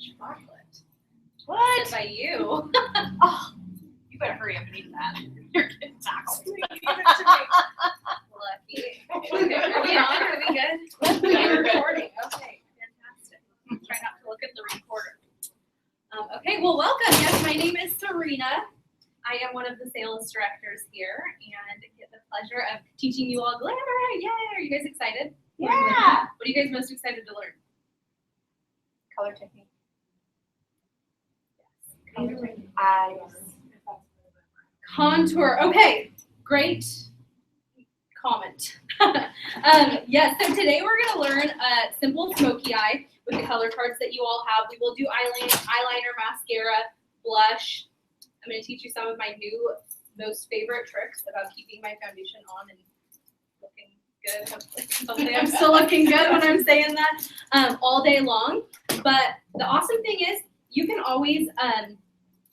chocolate. What? By you. Oh, you better hurry up and eat that. You're getting tackled. Lucky. Okay, are we on? Are we good? We're recording. Okay, fantastic. Try not to look at the recorder. Okay, well, welcome. Yes, my name is Serena. I am one of the sales directors here and get the pleasure of teaching you all Glamour. Yay! Are you guys excited? Yeah. What are you guys most excited to learn? Color technique. Eyes. Contour. Okay, great comment. Yes, so today we're going to learn a simple smoky eye with the color cards that you all have. We will do eyeliner, mascara, blush. I'm going to teach you some of my new most favorite tricks about keeping my foundation on and looking good. Hopefully I'm still looking good when I'm saying that all day long. But the awesome thing is you can always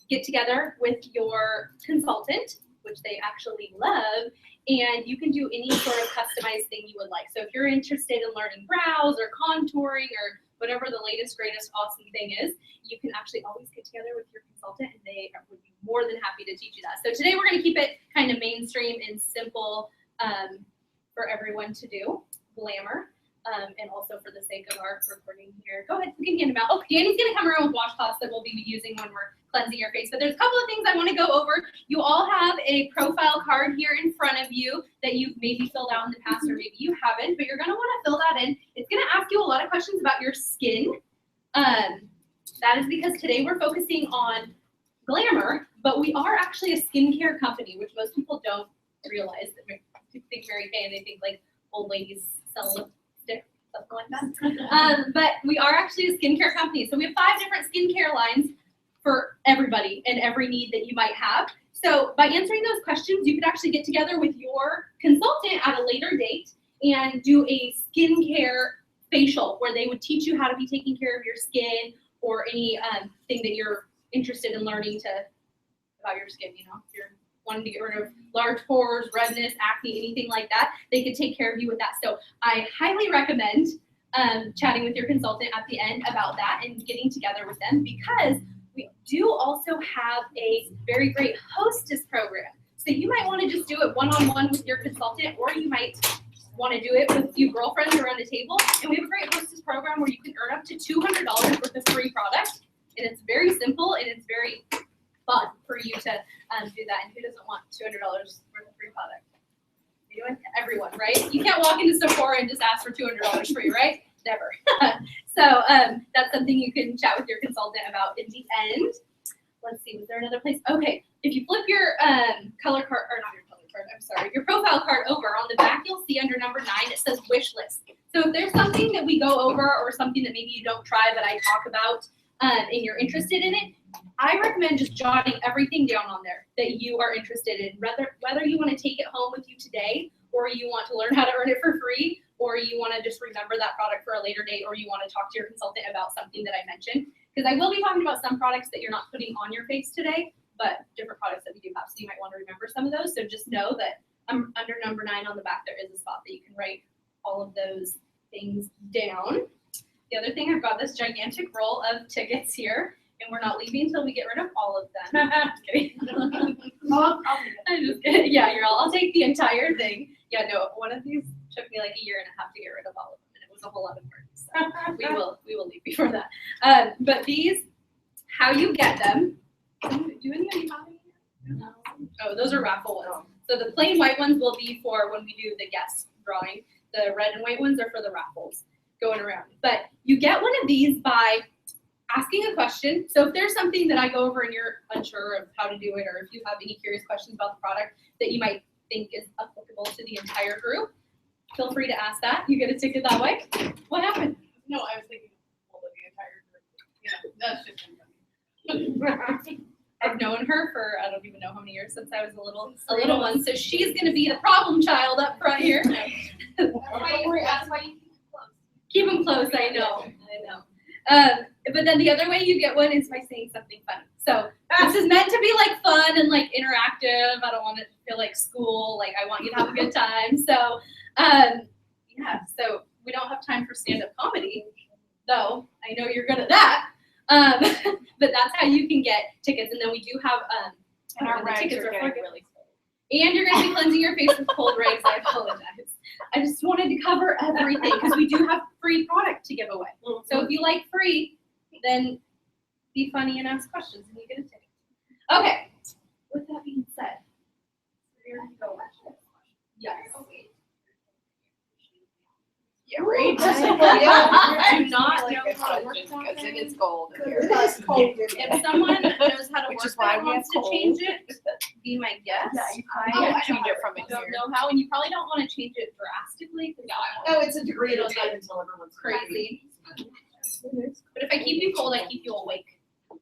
get together with your consultant, which they actually love, and you can do any sort of customized thing you would like. So if you're interested in learning brows or contouring or whatever the latest, greatest, awesome thing is, you can actually always get together with your consultant and they would be more than happy to teach you that. So today we're going to keep it kind of mainstream and simple for everyone to do, Glamour. And also for the sake of our recording here. Go ahead, you can hand them out. Oh, Danny's gonna come around with washcloths that we'll be using when we're cleansing your face. But there's a couple of things I want to go over. You all have a profile card here in front of you that you've maybe filled out in the past or maybe you haven't, but you're gonna want to fill that in. It's gonna ask you a lot of questions about your skin. That is because today we're focusing on Glamour, but we are actually a skincare company, which most people don't realize. They think Mary Kay and they think like old ladies sell something like that. But we are actually a skincare company. So we have 5 different skincare lines for everybody and every need that you might have. So by answering those questions, you could actually get together with your consultant at a later date and do a skincare facial where they would teach you how to be taking care of your skin or any thing that you're interested in learning about your skin, you know, if you're wanting to get rid of large pores, redness, acne, anything like that, they could take care of you with that. So I highly recommend chatting with your consultant at the end about that and getting together with them because we do also have a very great hostess program. So you might want to just do it one-on-one with your consultant, or you might want to do it with a few girlfriends around the table. And we have a great hostess program where you can earn up to $200 worth of free product. And it's very simple and it's very fun for you to do that. And who doesn't want $200 worth of free product? Anyone? Everyone, right? You can't walk into Sephora and just ask for $200 free, right? Never. So that's something you can chat with your consultant about in the end. Let's see, was there another place? Okay, if you flip your color card, or not your color card, I'm sorry, your profile card over, on the back you'll see under number 9, it says wish list. So if there's something that we go over or something that maybe you don't try but I talk about and you're interested in it, I recommend just jotting everything down on there that you are interested in, whether you want to take it home with you today, or you want to learn how to earn it for free, or you want to just remember that product for a later date, or you want to talk to your consultant about something that I mentioned. Because I will be talking about some products that you're not putting on your face today, but different products that we do have, so you might want to remember some of those. So just know that under number 9 on the back, there is a spot that you can write all of those things down. The other thing, I've got this gigantic roll of tickets here, and we're not leaving until we get rid of all of them. Just kidding. I'm just kidding. Yeah, I'll take the entire thing. Yeah, no, one of these took me like a year and a half to get rid of all of them, and it was a whole lot of work. So we will leave before that. But these, how you get them? Do anybody have any here? No. Oh, those are raffle ones. So the plain white ones will be for when we do the guest drawing. The red and white ones are for the raffles going around. But you get one of these by asking a question. So if there's something that I go over and you're unsure of how to do it, or if you have any curious questions about the product that you might think is applicable to the entire group, feel free to ask that. You get a ticket that way. What happened? No, I was thinking of the entire group. Yeah, that's just I've known her for I don't even know how many years, since I was a little one. So she's gonna be the problem child up front here. That's why you Keep them close. I know. But then the other way you get one is by saying something fun. So this is meant to be like fun and like interactive. I don't want it to feel like school. Like I want you to have a good time. So yeah. So we don't have time for stand-up comedy, though. I know you're good at that. But that's how you can get tickets. And then we do have And our the rags tickets are are getting for- really cold. and you're going to be cleansing your face with cold rags. I apologize. I just wanted to cover everything because we do have free product to give away. So if you like free, then be funny and ask questions and you get a ticket. Okay. With that being said, here we go. Yes. Yeah, right. I do not know Good how to work question, that because it thing. is cold in here. It's cold. If someone knows how to Which work is why that we have wants to cold. change it, be my guest. I Oh, can't change it from I in don't here. know how, and you probably don't want to change it drastically because Oh, it's a degree at a time until everyone's crazy. But if I keep you cold, I keep you awake.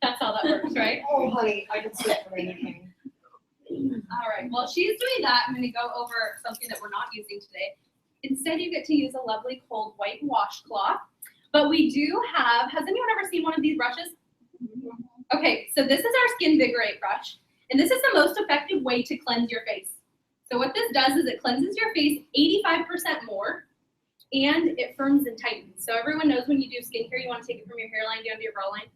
That's how that works, right? Oh, honey, I can sleep for anything. All right. While she's doing that, I'm going to go over something that we're not using today. Instead, you get to use a lovely cold white washcloth. But we do have, has anyone ever seen one of these brushes? Okay, so this is our Skin Vigorate brush. And this is the most effective way to cleanse your face. So what this does is it cleanses your face 85% more. And it firms and tightens. So everyone knows when you do skincare, you want to take it from your hairline down to your brow line.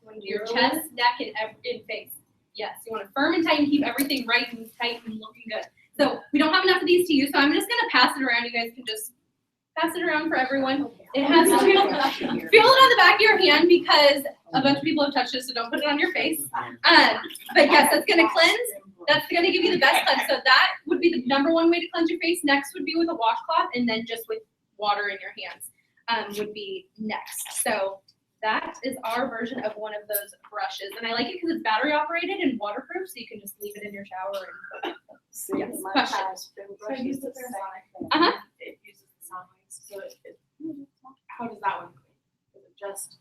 You want to do your chest, neck, and face. Yes, you want to firm and tighten, keep everything right and tight and looking good. So we don't have enough of these to use, so I'm just going to pass it around. You guys can just pass it around for everyone. It has to feel it on the back of your hand because a bunch of people have touched it, so don't put it on your face. But yes, that's going to cleanse. That's going to give you the best cleanse. So that would be the number one way to cleanse your face. Next would be with a washcloth, and then just with water in your hands would be next. So that is our version of one of those brushes. And I like it because it's battery operated and waterproof, so you can just leave it in your shower. And, yes, questions? So I use the sonic. Uh-huh. It uses the sound waves. So how does that one clean? Is it just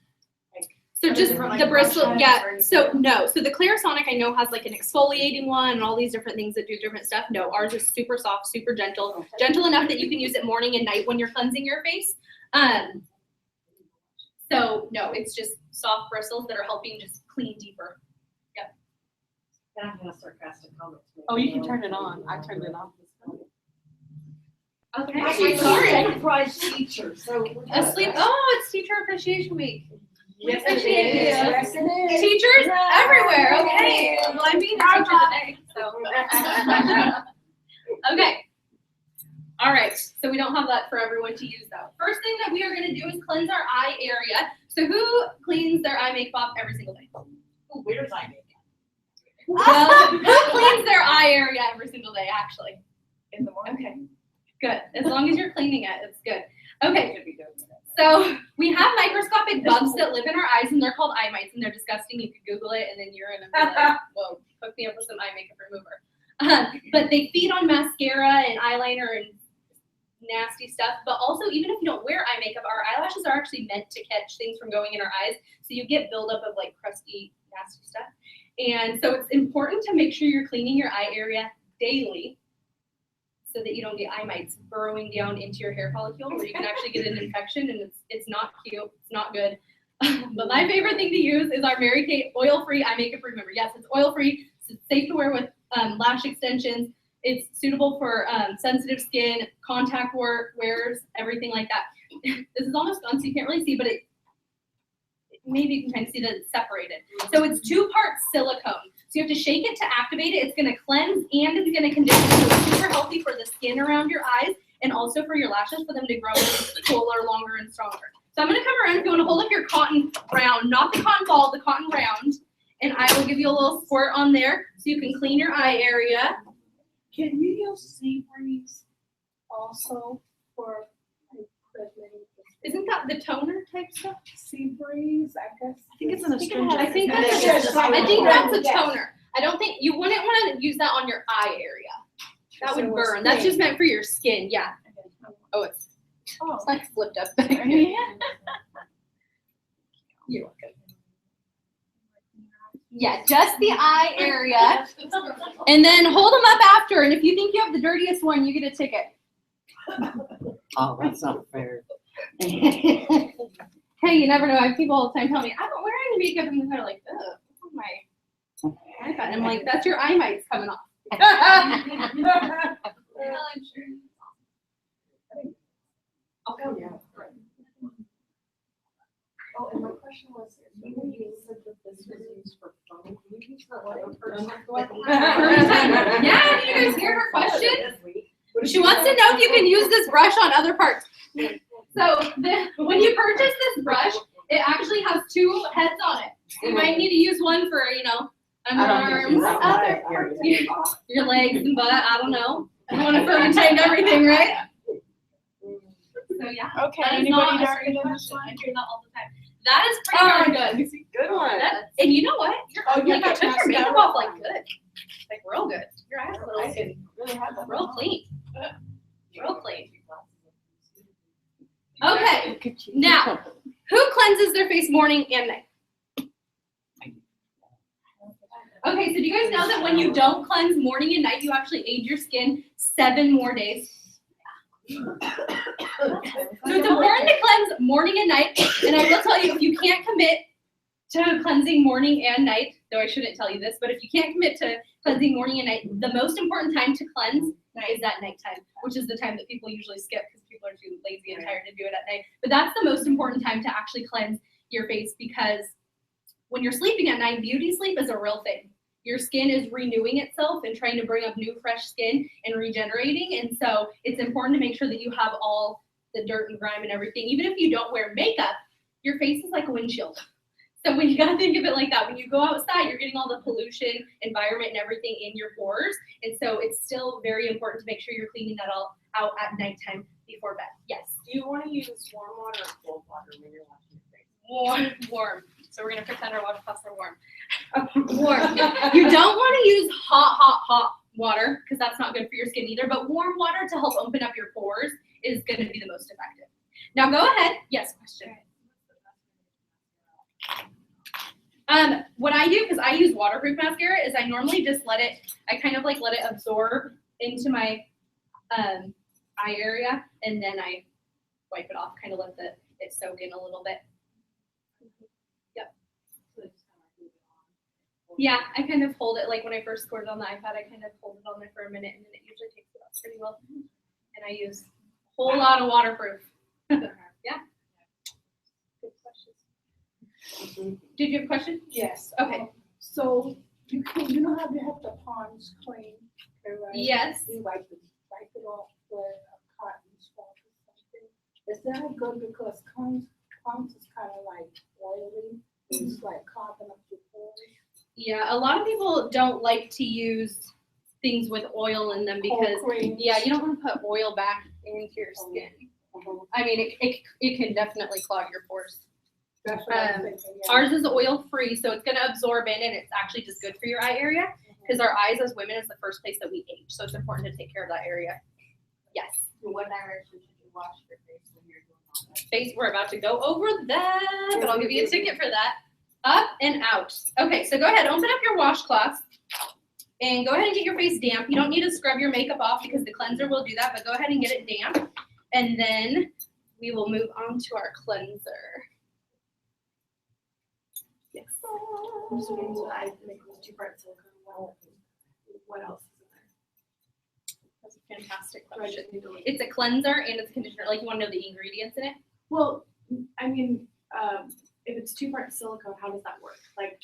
like? So Are there just different, like, the bristle, brushes yeah. or anything? So no, so the Clarisonic I know has like an exfoliating one and all these different things that do different stuff. No, ours is super soft, super gentle, gentle enough that you can use it morning and night when you're cleansing your face. So no, it's just soft bristles that are helping just clean deeper. And I'm gonna sarcastic comments. Oh, you can turn it on. I turned it off. Okay. I'm sorry, I'm a prize teacher, so. Asleep. Oh, it's Teacher Appreciation Week. Yes, it Appreciate is. it. Yes, it is. Teachers everywhere. Okay. Well, I'm being a teacher today, so. Okay. All right. So we don't have that for everyone to use though. First thing that we are going to do is cleanse our eye area. So who cleans their eye makeup every single day? Ooh, where's I make Well, who cleans their eye area every single day, actually? In the morning. Okay. Good. As long as you're cleaning it, it's good. Okay. Should be doing it. So we have microscopic bugs that live in our eyes, and they're called eye mites, and they're disgusting. You could Google it, and then you're in a like, whoa, hook me up with some eye makeup remover. But they feed on mascara and eyeliner and nasty stuff. But also, even if you don't wear eye makeup, our eyelashes are actually meant to catch things from going in our eyes. So you get buildup of like crusty, nasty stuff. And so it's important to make sure you're cleaning your eye area daily, so that you don't get eye mites burrowing down into your hair follicle, where you can actually get an infection, and it's not cute, it's not good. But my favorite thing to use is our Mary Kay oil-free eye makeup remover. Yes, it's oil-free, it's safe to wear with lash extensions. It's suitable for sensitive skin, contact wearers, everything like that. This is almost gone, so you can't really see, but maybe you can kind of see that it's separated. So it's 2 parts silicone. So you have to shake it to activate it. It's going to cleanse and it's going to condition. So it's super healthy for the skin around your eyes and also for your lashes, for them to grow fuller, longer, and stronger. So I'm going to come around. If you want to hold up your cotton round, not the cotton ball, the cotton round, and I will give you a little squirt on there so you can clean your eye area. Can you use sea breeze also for like pregnant? Isn't that the toner type stuff? Sea breeze, I guess. I think it's an astringent. I think It that's is. I think that's a toner. I don't think you wouldn't want to use that on your eye area. That would burn. That's just meant for your skin. Yeah. Oh, it's like flipped up. You're welcome. Yeah, just the eye area. And then hold them up after. And if you think you have the dirtiest one, you get a ticket. Oh, that's not fair. Hey, you never know. I have people all the time tell me, I don't wear any makeup. And they're like, ugh, what's on my iPad? And I'm like, that's your eye mites coming off. Oh, yeah. Oh, and my question was, when you said that this was used for phone, can you use the other person? Yeah, do you guys hear her question? She wants to know if you can use this brush on other parts. So when you purchase this brush, it actually has 2 heads on it. So you might need to use one for, underarms, other parts, your legs and butt, I don't know. I don't want to feel you tighten everything, right? So yeah. Okay, That is anybody not a darker strange than question. this one? I hear that all the time. That is pretty darn good. Good one. And you know what? Oh, you Like, got it took your makeup mascara off like on. good. Like real good. Your eyes are I didn't really have that. real clean. Real clean. Okay. Now, who cleanses their face morning and night? Okay, so do you guys know that when you don't cleanse morning and night, you actually age your skin 7 more days? So it's important to cleanse morning and night, and I will tell you, if you can't commit to cleansing morning and night, though I shouldn't tell you this, but if you can't commit to cleansing morning and night, the most important time to cleanse is at nighttime, which is the time that people usually skip because people are too lazy and tired to do it at night. But that's the most important time to actually cleanse your face, because when you're sleeping at night, beauty sleep is a real thing. Your skin is renewing itself and trying to bring up new, fresh skin and regenerating. And so it's important to make sure that you have all the dirt and grime and everything. Even if you don't wear makeup, your face is like a windshield. So when you gotta think of it like that, when you go outside, you're getting all the pollution, environment, and everything in your pores. And so it's still very important to make sure you're cleaning that all out at nighttime before bed. Yes. Do you want to use warm water or cold water when you're washing your face? Warm. So we're gonna pretend our washcloths are warm. Warm. You don't want to use hot water because that's not good for your skin either. But warm water to help open up your pores is going to be the most effective. Now go ahead. Yes, question. What I do, because I use waterproof mascara, is I normally just let it absorb into my eye area, and then I wipe it off, kind of let it soak in a little bit. Yeah, I kind of hold it, like when I first scored it on the iPad, I kind of hold it on there for a minute, and then it usually takes it off pretty well. And I use a whole lot of waterproof. Yeah. Good questions. Did you have a question? Yes. Okay. So you know how they have the Pond's cream? Right? Yes. You wipe it off with a cotton swab or something. Is that good because Pond's is kind of like oily? It's like clogging up your pores. Yeah, a lot of people don't like to use things with oil in them because, yeah, you don't want to put oil back into your skin. I mean, it can definitely clog your pores. That's what I'm thinking, yeah. Ours is oil free, so it's going to absorb in, and it's actually just good for your eye area because our eyes as women is the first place that we age. So it's important to take care of that area. Yes. In what direction should you wash your face when you're doing all that? Face, we're about to go over that, but I'll give you a ticket for that. Up and out. Okay, so go ahead, open up your washcloths and go ahead and get your face damp. You don't need to scrub your makeup off because the cleanser will do that, but go ahead and get it damp. And then we will move on to our cleanser. Yes. So I make those 2-part silicone. What else is in there? That's a fantastic question. It's a cleanser and it's a conditioner. Like, you want to know the ingredients in it? Well, I mean, if it's 2-part silicone, how does that work? Like,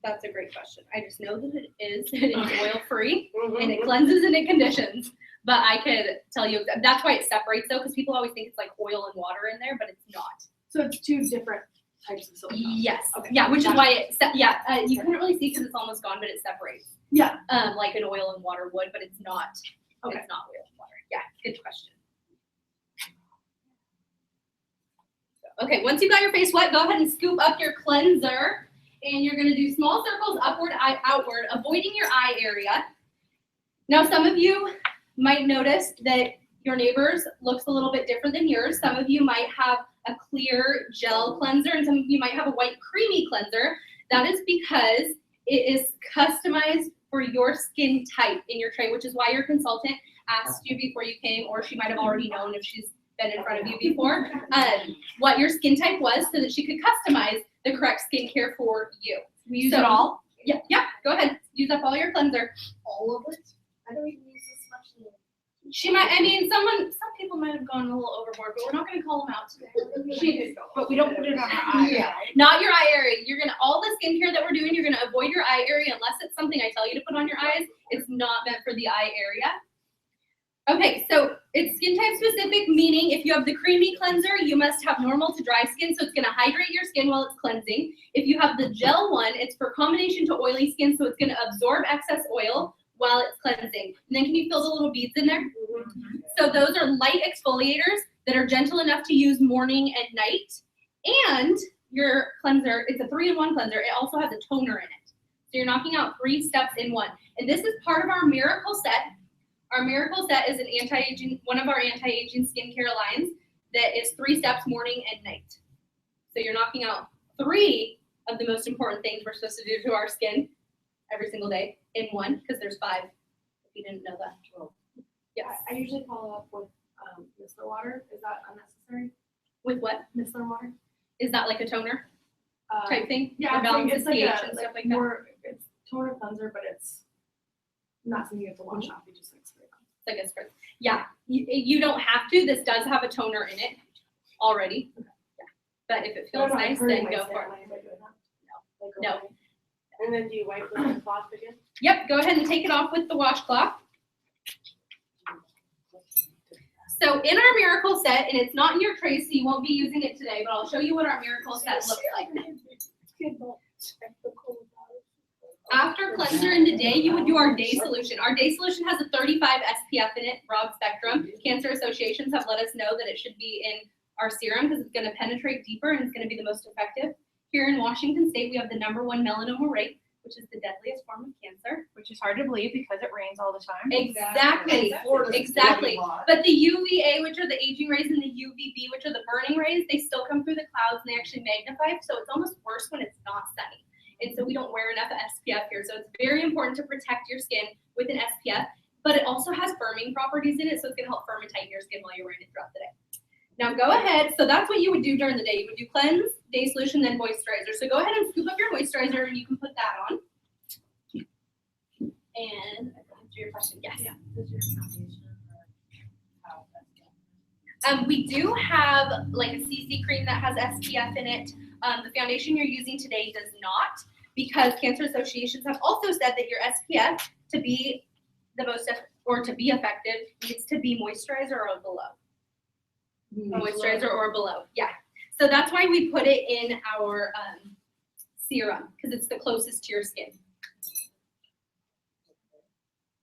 That's a great question. I just know that it is oil free and it cleanses and it conditions. But I could tell you that's why it separates though, because people always think it's like oil and water in there, but it's not. so it's 2 different types of silicone. Yes. Okay. Yeah, which is why you couldn't really see because it's almost gone, but it separates. Yeah. Like an oil and water would, but it's not. Okay. It's not oil and water. Yeah. Good question. Okay, once you've got your face wet, go ahead and scoop up your cleanser. And you're gonna do small circles upward, outward, avoiding your eye area. Now, some of you might notice that your neighbor's looks a little bit different than yours. Some of you might have a clear gel cleanser, and some of you might have a white creamy cleanser. That is because it is customized for your skin type in your tray, which is why your consultant asked you before you came, or she might have already known if she's been in front of you before, what your skin type was so that she could customize the correct skincare for you. We use it all? Yeah, go ahead. Use up all your cleanser. All of it? I don't even use this much in She might, I mean, some people might have gone a little overboard, but we're not gonna call them out today. She did go, but we don't put it on our eye. Yeah. Not your eye area. You're gonna, all the skincare that we're doing, you're gonna avoid your eye area unless it's something I tell you to put on your eyes. It's not meant for the eye area. Okay, so it's skin type specific, meaning if you have the creamy cleanser, you must have normal to dry skin, so it's gonna hydrate your skin while it's cleansing. If you have the gel one, it's for combination to oily skin, so it's gonna absorb excess oil while it's cleansing. And then can you feel the little beads in there? So those are light exfoliators that are gentle enough to use morning and night. And your cleanser, it's a 3-in-1 cleanser. It also has a toner in it. So you're knocking out 3 steps in one. And this is part of our Miracle Set. Our Miracle Set is an anti-aging, one of our anti-aging skincare lines that is 3 steps morning and night. So you're knocking out 3 of the most important things we're supposed to do to our skin every single day in one, because there's 5, if you didn't know that. Yes. I usually follow up with micellar water. Is that unnecessary? With what? Micellar water? Is that like a toner type thing? Yeah, Or balances it's like pH a and stuff like that? more, it's toner cleanser, but it's not something you have to wash off. You just like spray it on. It's like a spritz. Yeah, you don't have to. This does have a toner in it already. Yeah. But if it feels nice, then go for it. No. And then do you wipe with the cloth again? Yep, go ahead and take it off with the washcloth. So in our Miracle Set, and it's not in your tray, so you won't be using it today, but I'll show you what our Miracle Set looks like. After cleanser in the day, you would do our day solution. Our day solution has a 35 SPF in it, broad spectrum. Cancer associations have let us know that it should be in our serum because it's going to penetrate deeper and it's going to be the most effective. Here in Washington State, we have the #1 melanoma rate, which is the deadliest form of cancer. Which is hard to believe because it rains all the time. Exactly. Exactly. But the UVA, which are the aging rays, and the UVB, which are the burning rays, they still come through the clouds and they actually magnify. So it's almost worse when it's not sunny. And so we don't wear enough SPF here. So it's very important to protect your skin with an SPF, but it also has firming properties in it. So it's going to help firm and tighten your skin while you're wearing it throughout the day. Now go ahead. So that's what you would do during the day. You would do cleanse, day solution, then moisturizer. So go ahead and scoop up your moisturizer and you can put that on. And I can answer your question. Yes. Yeah. We do have like a CC cream that has SPF in it. The foundation you're using today does not, because cancer associations have also said that your SPF to be the most or to be effective needs to be moisturizer or below. Moisturizer or below, yeah. So that's why we put it in our serum, because it's the closest to your skin.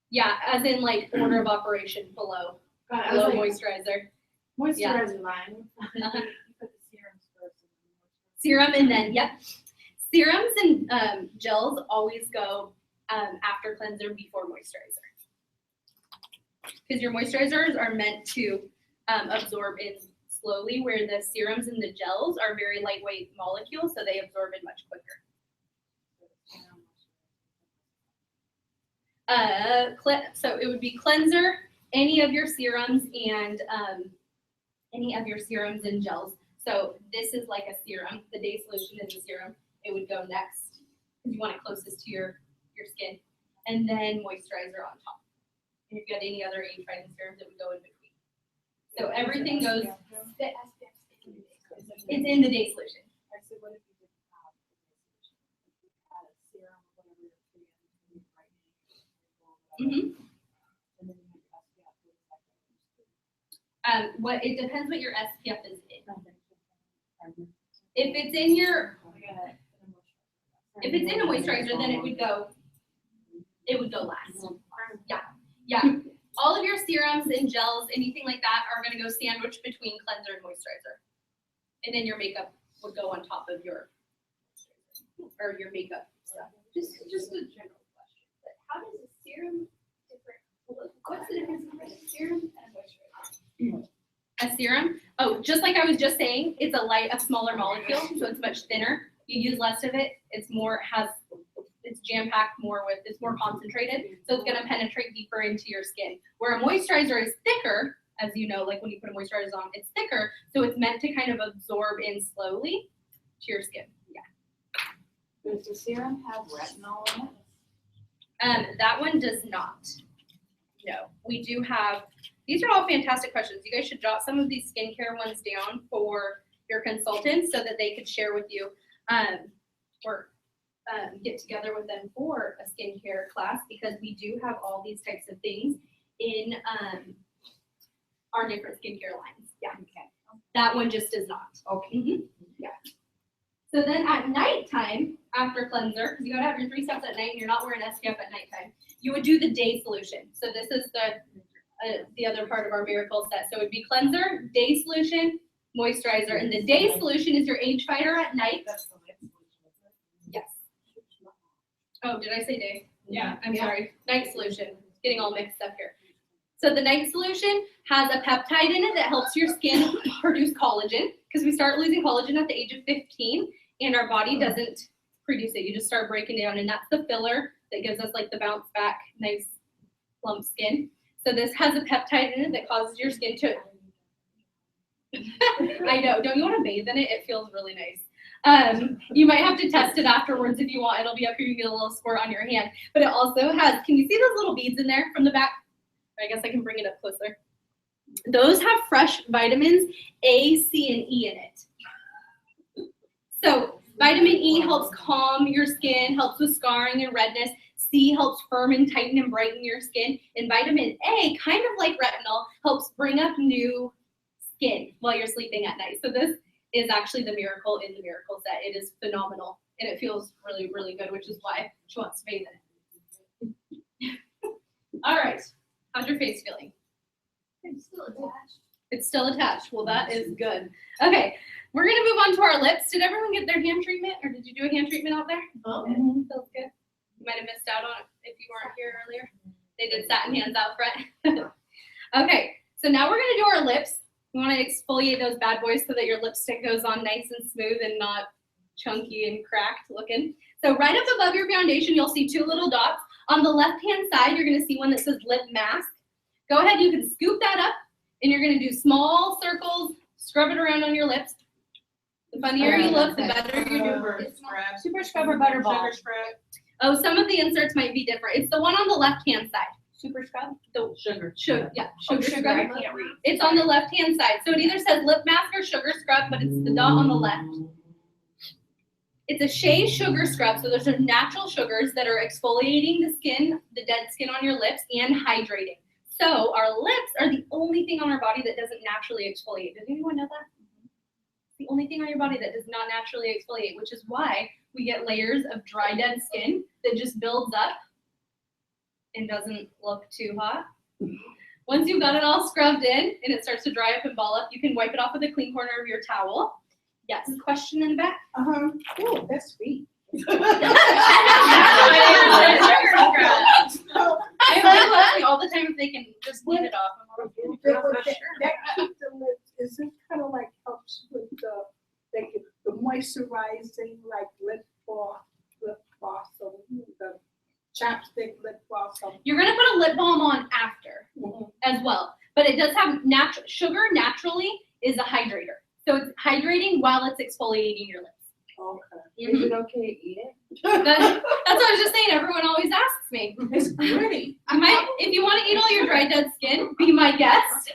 Yeah, as in like order of operation below moisturizer. Moisturizer line. Uh-huh. Put the serums first. Serum and then, yep. Serums and gels always go after cleanser before moisturizer. Because your moisturizers are meant to absorb in slowly, where the serums and the gels are very lightweight molecules, so they absorb in much quicker. So it would be cleanser, any of your serums, and gels. So this is like a serum. The day solution is a serum. It would go next because you want it closest to your skin, and then moisturizer on top. And if you had any other age-fighting serums, it would go in between. So everything goes. It's in the day solution. Mm-hmm. What it depends what your SPF is in. If it's in your, if it's in a moisturizer, then it would go last. Yeah. All of your serums and gels, anything like that, are going to go sandwiched between cleanser and moisturizer, and then your makeup would go on top of your makeup stuff. Just a general question. But how does a serum different? What's the difference between a serum and a moisturizer? A serum? Oh, just like I was just saying, it's a smaller molecule, so it's much thinner. You use less of it. It's jam-packed more with, it's more concentrated, so it's going to penetrate deeper into your skin. Where a moisturizer is thicker, as you know, like when you put a moisturizer on, it's thicker, so it's meant to kind of absorb in slowly to your skin. Yeah. Does the serum have retinol in it? That one does not. No, we do have These are all fantastic questions. You guys should jot some of these skincare ones down for your consultants so that they could share with you or get together with them for a skincare class, because we do have all these types of things in our different skincare lines. Yeah. Okay. That one just does not. Okay. Yeah. So then at nighttime, after cleanser, because you gotta have your 3 steps at night and you're not wearing SPF at nighttime, you would do the day solution. So this is the other part of our miracle set. So it would be cleanser, day solution, moisturizer, and the day solution is your age fighter at night. Yes. Oh, did I say day? Yeah, I'm sorry. Night solution. Getting all mixed up here. So the night solution has a peptide in it that helps your skin produce collagen, because we start losing collagen at the age of 15 and our body doesn't produce it. You just start breaking down, and that's the filler that gives us like the bounce back, nice plump skin. So this has a peptide in it that causes your skin to, I know, don't you want to bathe in it? It feels really nice. You might have to test it afterwards if you want. It'll be up here, you get a little squirt on your hand. But it also has, can you see those little beads in there from the back? I guess I can bring it up closer. Those have fresh vitamins A, C, and E in it. So vitamin E helps calm your skin, helps with scarring and redness. C helps firm and tighten and brighten your skin. And vitamin A, kind of like retinol, helps bring up new skin while you're sleeping at night. So this is actually the miracle in the miracle set. It is phenomenal, and it feels really, really good, which is why she wants to bathe in it. All right. How's your face feeling? It's still attached. It's still attached. Well, that is good. Okay, we're gonna move on to our lips. Did everyone get their hand treatment, or did you do a hand treatment out there? Oh. Feels good. You might have missed out on it if you weren't here earlier. They did satin hands out front. Okay, so now we're gonna do our lips. We want to exfoliate those bad boys so that your lipstick goes on nice and smooth and not chunky and cracked looking. So right up above your foundation, you'll see 2 little dots. On the left-hand side, you're gonna see one that says lip mask. Go ahead, you can scoop that up, and you're gonna do small circles, scrub it around on your lips. The funnier you look, the better you do. Super scrub or butter ball. Oh, some of the inserts might be different. It's the one on the left-hand side. Super scrub? The Sugar. yeah, Oh, sugar sugar, I scrub. can't read. It's on the left-hand side. So it either says lip mask or sugar scrub, but it's the dot on the left. It's a shea sugar scrub, so those are natural sugars that are exfoliating the skin, the dead skin on your lips, and hydrating. So our lips are the only thing on our body that doesn't naturally exfoliate. Does anyone know that? It's the only thing on your body that does not naturally exfoliate, which is why we get layers of dry, dead skin that just builds up and doesn't look too hot. Once you've got it all scrubbed in and it starts to dry up and ball up, you can wipe it off with a clean corner of your towel. Yes, question in the back? Oh, that's sweet. I ask all the time if they can just leave it off. That keeps the lips, is it kind of like helps with the moisturizing, like lip gloss, or the chapstick lip gloss? You're gonna put a lip balm on after as well, but it does have sugar naturally is a hydrator. So it's hydrating while it's exfoliating your lips. Okay. Is it okay to eat it? That's what I was just saying. Everyone always asks me. It's pretty. I might, if you want to eat all your dry, dead skin, be my guest.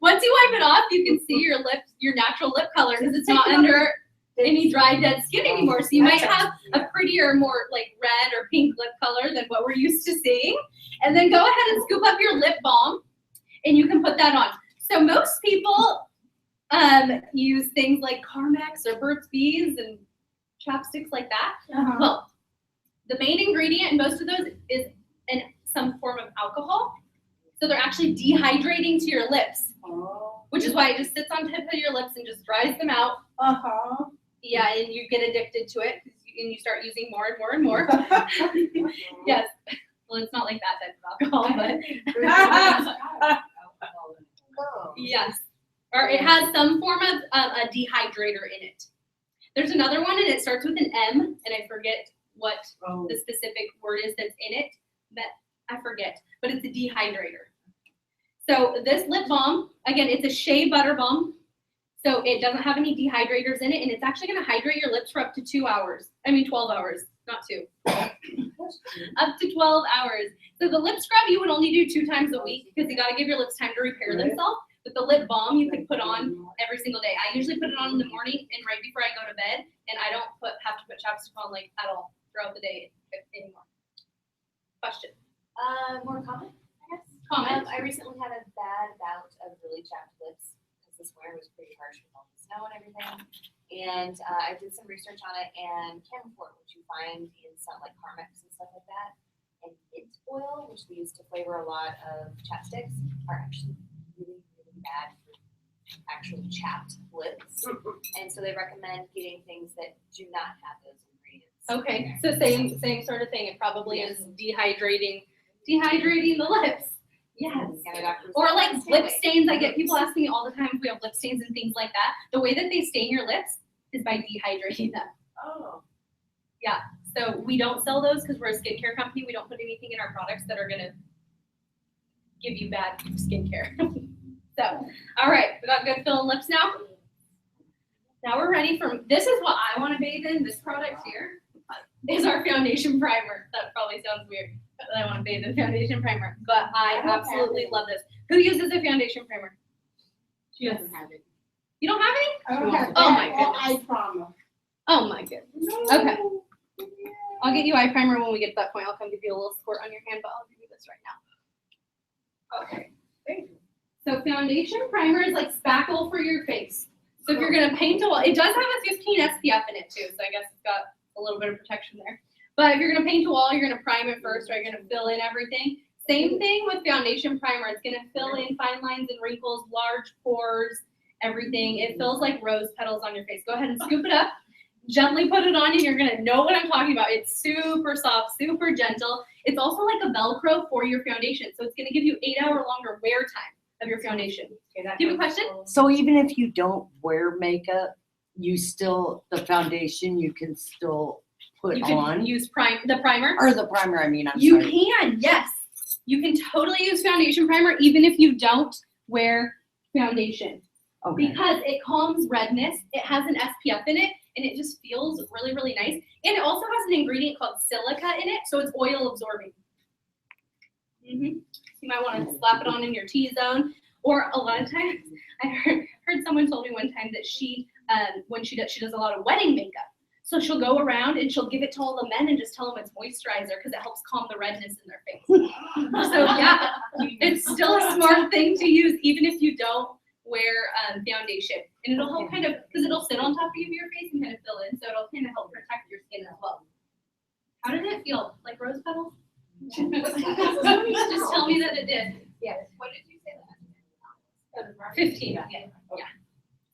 Once you wipe it off, you can see your lips, your natural lip color, because it's not under any dry, dead skin anymore. So you might have a prettier, more like red or pink lip color than what we're used to seeing. And then go ahead and scoop up your lip balm, and you can put that on. So most people use things like Carmex or Burt's Bees and chapsticks like that. Well, the main ingredient in most of those is some form of alcohol. So they're actually dehydrating to your lips, which is why it just sits on tip of your lips and just dries them out. Yeah, and you get addicted to it, and you start using more and more and more. Yes. Well, it's not like that type of alcohol, but yes. Or it has some form of a dehydrator in it. There's another one, and it starts with an M, and I forget what the specific word is that's in it. I forget, but it's a dehydrator. So this lip balm, again, it's a shea butter balm. So it doesn't have any dehydrators in it, and it's actually going to hydrate your lips for up to 2 hours. I mean, 12 hours, not 2. Up to 12 hours. So the lip scrub you would only do 2 times a week because you got to give your lips time to repair themselves. But the lip balm you can put on every single day. I usually put it on in the morning and right before I go to bed, and I don't have to put chapstick on like at all throughout the day anymore. Question. More comment, I guess. Comment. I recently had a bad bout of really chapped lips because this winter was pretty harsh with all the snow and everything. And I did some research on it, and camphor, which you find in some like Carmex and stuff like that, and mint oil, which we use to flavor a lot of chapsticks, are actually really, really bad for actual chapped lips. And so they recommend getting things that do not have those ingredients. Okay, so same sort of thing. It probably is dehydrating the lips. Yes. Yeah, the doctor was Or like "Stay lip away." stains. I get people asking me all the time if we have lip stains and things like that. The way that they stain your lips is by dehydrating them. Oh. So we don't sell those because we're a skincare company. We don't put anything in our products that are gonna give you bad skincare. So, all right, we got good filling lips now. Now we're ready for, this is what I want to bathe in. This product here is our foundation primer. That probably sounds weird, but I want to bathe in foundation primer. But I absolutely love this. Who uses a foundation primer? She doesn't have it. You don't have any? I don't have Oh my that or goodness. eye primer. Oh my goodness. Okay. I'll get you eye primer when we get to that point. I'll come give you a little squirt on your hand, but I'll give you this right now. Okay. Thank you. So foundation primer is like spackle for your face. So if you're gonna paint a wall, it does have a 15 SPF in it too, so I guess it's got a little bit of protection there. But if you're gonna paint a wall, you're gonna prime it first, right? You're gonna fill in everything. Same thing with foundation primer. It's gonna fill in fine lines and wrinkles, large pores, everything. It feels like rose petals on your face. Go ahead and scoop it up. Gently put it on and you're gonna know what I'm talking about. It's super soft, super gentle. It's also like a Velcro for your foundation. So it's gonna give you 8-hour longer wear time of your foundation. Do you have a question? So even if you don't wear makeup, you still, the foundation you can still put You can on? use the primer. Or the primer, I mean, I'm You sorry. can, yes. You can totally use foundation primer even if you don't wear foundation. Okay, Because it calms redness, it has an SPF in it, and it just feels really, really nice. And it also has an ingredient called silica in it, so it's oil absorbing. You might want to slap it on in your T-zone. Or a lot of times, I heard someone told me one time that she, when she does a lot of wedding makeup. So she'll go around and she'll give it to all the men and just tell them it's moisturizer because it helps calm the redness in their face. So yeah, it's still a smart thing to use even if you don't wear foundation. And it'll help kind of, because it'll sit on top of your face and kind of fill in. So it'll kind of help protect your skin as well. How did it feel? Like rose petals? Just tell me that it did. Yes. What did you say that? 15. Yeah.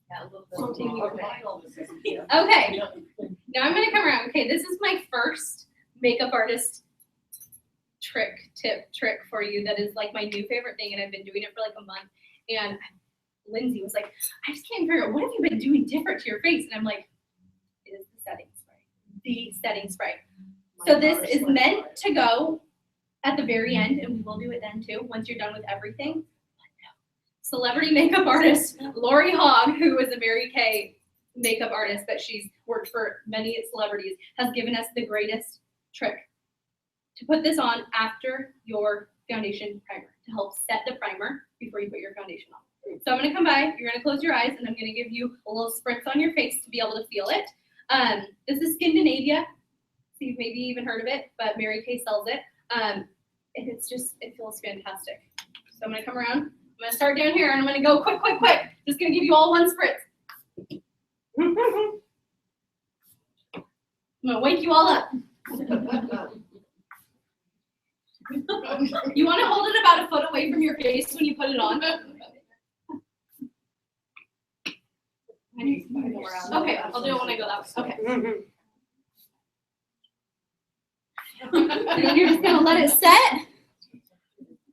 Yeah, a little bit. Okay. Now I'm gonna come around. Okay, this is my first makeup artist trick for you. That is like my new favorite thing, and I've been doing it for like a month. And Lindsay was like, I just can't figure out what have you been doing different to your face? And I'm like, it is the setting spray. The setting spray. So this is meant to go at the very end, and we will do it then too, once you're done with everything. Celebrity makeup artist Lori Hogg, who is a Mary Kay makeup artist that she's worked for many celebrities, has given us the greatest trick to put this on after your foundation primer to help set the primer before you put your foundation on. So I'm going to come by, you're going to close your eyes, and I'm going to give you a little spritz on your face to be able to feel it. This is Skindinavia. So you've maybe even heard of it, but Mary Kay sells it. And it feels fantastic. So I'm going to come around. I'm going to start down here, and I'm going to go quick. Just going to give you all one spritz. I'm going to wake you all up. You want to hold it about a foot away from your face when you put it on. Okay, I'll do it when I go that way. Okay. And then you're just going to let it set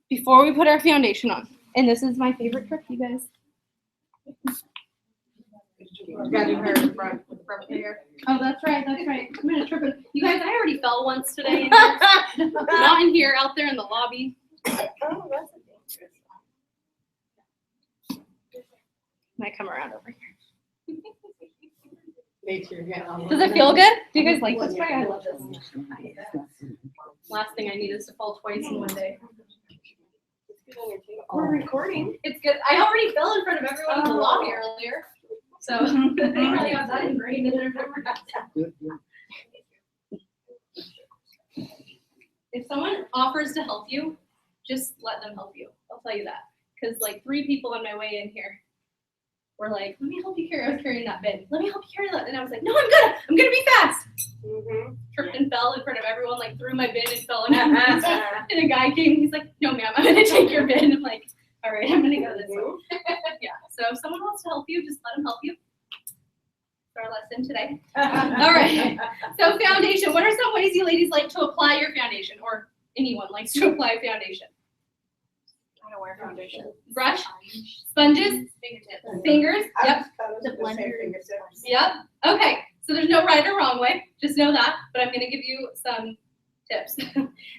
before we put our foundation on. And this is my favorite trick, you guys. You gotta do her in front here. Oh, that's right. I'm gonna trip it. You guys, I already fell once today. In here. Not in here, out there in the lobby. Oh, that's a dangerous one. Might come around over here. Make sure you get on. Does it feel good? Do you guys like this spray? I love this. Last thing I need is to fall twice in one day. We're recording. It's good. I already fell in front of everyone in the lobby earlier. So I didn't really have that ingrained in there. If someone offers to help you, just let them help you. I'll tell you that. Because like 3 people on my way in here were like, let me help you carry. I was carrying that bin. Let me help you carry that. And I was like, no, I'm good. I'm gonna be fast. Tripped and fell in front of everyone, like threw my bin and fell in. And a guy came. He's like, no, ma'am, I'm gonna take your bin. I'm like, all right, I'm gonna go this way. Yeah. So if someone wants to help you, just let them help you. That's our lesson today. All right. So foundation. What are some ways you ladies like to apply your foundation, or anyone likes to apply foundation? I don't wear foundation. Brush, sponges, Fingertips. fingers. Yep. The blender. Yep. Okay. So there's no right or wrong way. Just know that. But I'm going to give you some tips.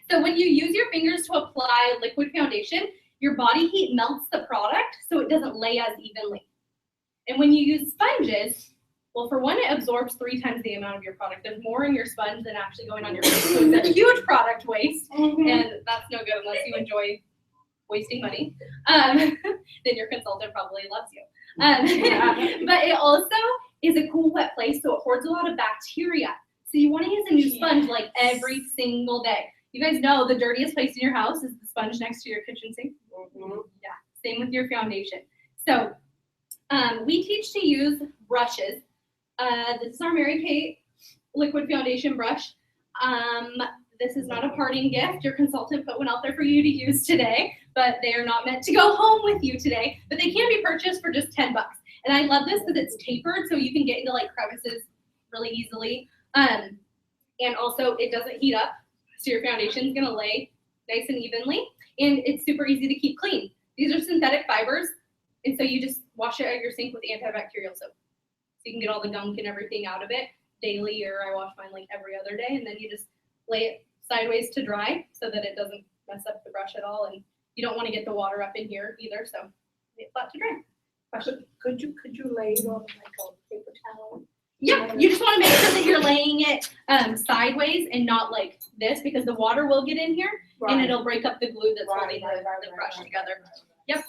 So when you use your fingers to apply liquid foundation, your body heat melts the product so it doesn't lay as evenly. And when you use sponges, well, for one, it absorbs 3 times the amount of your product. There's more in your sponge than actually going on your face. So it's a huge product waste, and that's no good unless you enjoy wasting money. Then your consultant probably loves you. But it also is a cool wet place, so it hoards a lot of bacteria. So you want to use a new sponge like every single day. You guys know the dirtiest place in your house is the sponge next to your kitchen sink. Yeah, same with your foundation. So we teach to use brushes. This is our Mary Kate liquid foundation brush. This is not a parting gift. Your consultant put one out there for you to use today, but they are not meant to go home with you today. But they can be purchased for just $10. And I love this because it's tapered, so you can get into like crevices really easily. And also it doesn't heat up, so your foundation is gonna lay nice and evenly. And it's super easy to keep clean. These are synthetic fibers, and so you just wash it at your sink with antibacterial soap. So you can get all the gunk and everything out of it daily, or I wash mine like every other day, and then you just lay it sideways to dry so that it doesn't mess up the brush at all. And you don't want to get the water up in here either, so lay it flat to dry. Question? Could you lay it on like a paper towel? Yeah, you just want to make sure that you're laying it sideways and not like this, because the water will get in here and it'll break up the glue that's holding the brush together. Yep.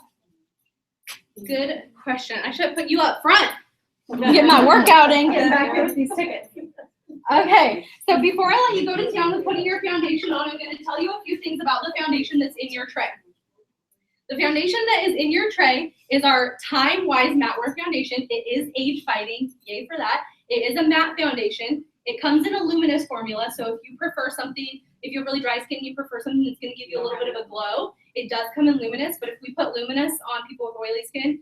Good question. I should have put you up front. Get my workout in, get back here with these tickets. Okay, so before I let you go to town with putting your foundation on, I'm going to tell you a few things about the foundation that's in your tray. The foundation that is in your tray is our Time Wise Matte Wear Foundation. It is age fighting, yay for that. It is a matte foundation. It comes in a luminous formula, so if you prefer something, if you have really dry skin, you prefer something that's going to give you a little bit of a glow, it does come in luminous, but if we put luminous on people with oily skin,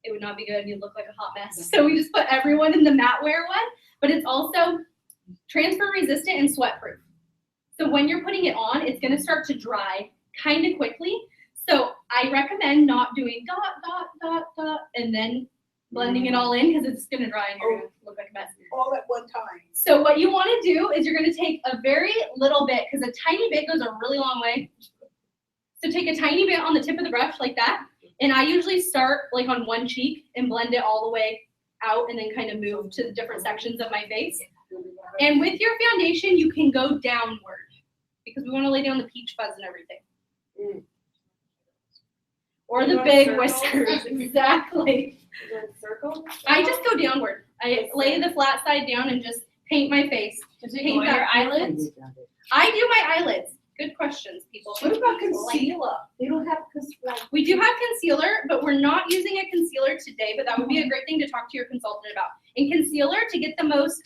it would not be good. You'd look like a hot mess. So we just put everyone in the matte wear one, but it's also transfer resistant and sweat proof. So when you're putting it on, it's going to start to dry kind of quickly. So I recommend not doing dot, dot, dot, dot, and then blending it all in, because it's going to dry and you're going to look like a mess. All at one time. So what you want to do is you're going to take a very little bit, because a tiny bit goes a really long way. So take a tiny bit on the tip of the brush like that. And I usually start like on one cheek and blend it all the way out, and then kind of move to the different sections of my face. And with your foundation, you can go downward, because we want to lay down the peach fuzz and everything. Or the big whiskers, exactly. Circle? I just go downward. I lay the flat side down and just paint my face. Does it go on your eyelids? I do my eyelids. Good questions, people. What about concealer? They don't have concealer. We do have concealer, but we're not using a concealer today, but that would be a great thing to talk to your consultant about. In concealer, to get the most,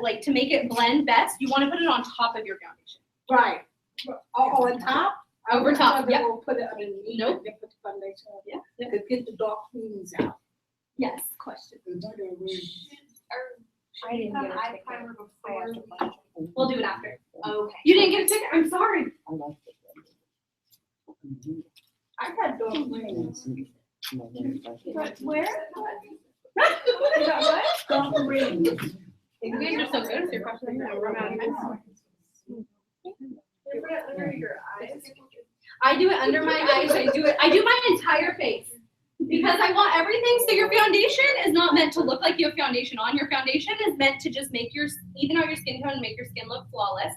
like to make it blend best, you want to put it on top of your foundation. Right. Oh, on top? Over top, They yep. will put it underneath. Nope. They put the foundation on. Yeah. To get the dark rings out. Yes, question. I didn't get a ticket. Primer before. We'll do it after. Okay. You didn't get a ticket? I'm sorry. I got dark rings. Where? Dark rings. You guys are so good with your questions. We're out of time. You put it under your eyes. I do it under my eyes. I do my entire face, because I want everything. So your foundation is not meant to look like you have foundation on. Your foundation is meant to just make even out your skin tone and make your skin look flawless.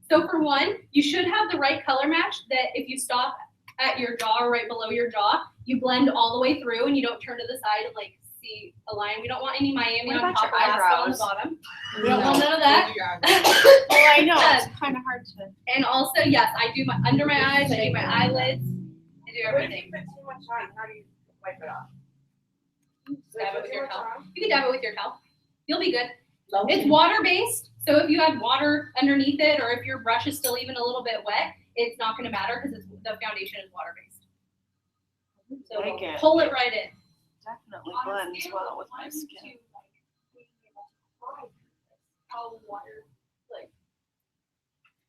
So for one, you should have the right color match that if you stop at your jaw or right below your jaw, you blend all the way through and you don't turn to the side and like see a line. We don't want any Miami What on about top, your Alaska on the eyebrows? bottom. We don't want none of that. Well, I know, it's kind of hard to. And also, yes, I do my under my eyes, I do my eyelids, I do everything. put too much on, how do you wipe it off? Dab it with your towel. You can dab it with your towel. You'll be good. It's water based, so if you have water underneath it, or if your brush is still even a little bit wet, it's not going to matter because the foundation is water based. So Like we'll it. pull it right in. Definitely On a blends scale well of with my 1 skin. to, like, being able to cry through this, how water, like,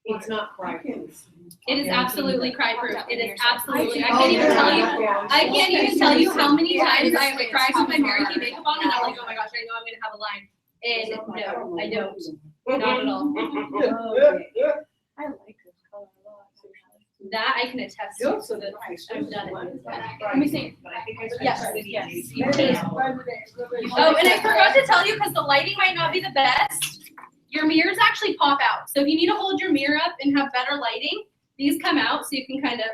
It's not crackers. It is absolutely cry proof. It is absolutely. I Oh, can't even tell you. yeah. I can't even tell you how many Yeah, times I have it's- cried with my it's Mary Kay hard. makeup on, and I'm like, oh my gosh, I know I'm gonna have a line. And no, I don't. Not at all. I like this color a lot, actually. That I can attest to. So that I've done it. Let me see. Yes, yes. You can. Oh, and I forgot to tell you because the lighting might not be the best. Your mirrors actually pop out. So if you need to hold your mirror up and have better lighting, these come out so you can kind of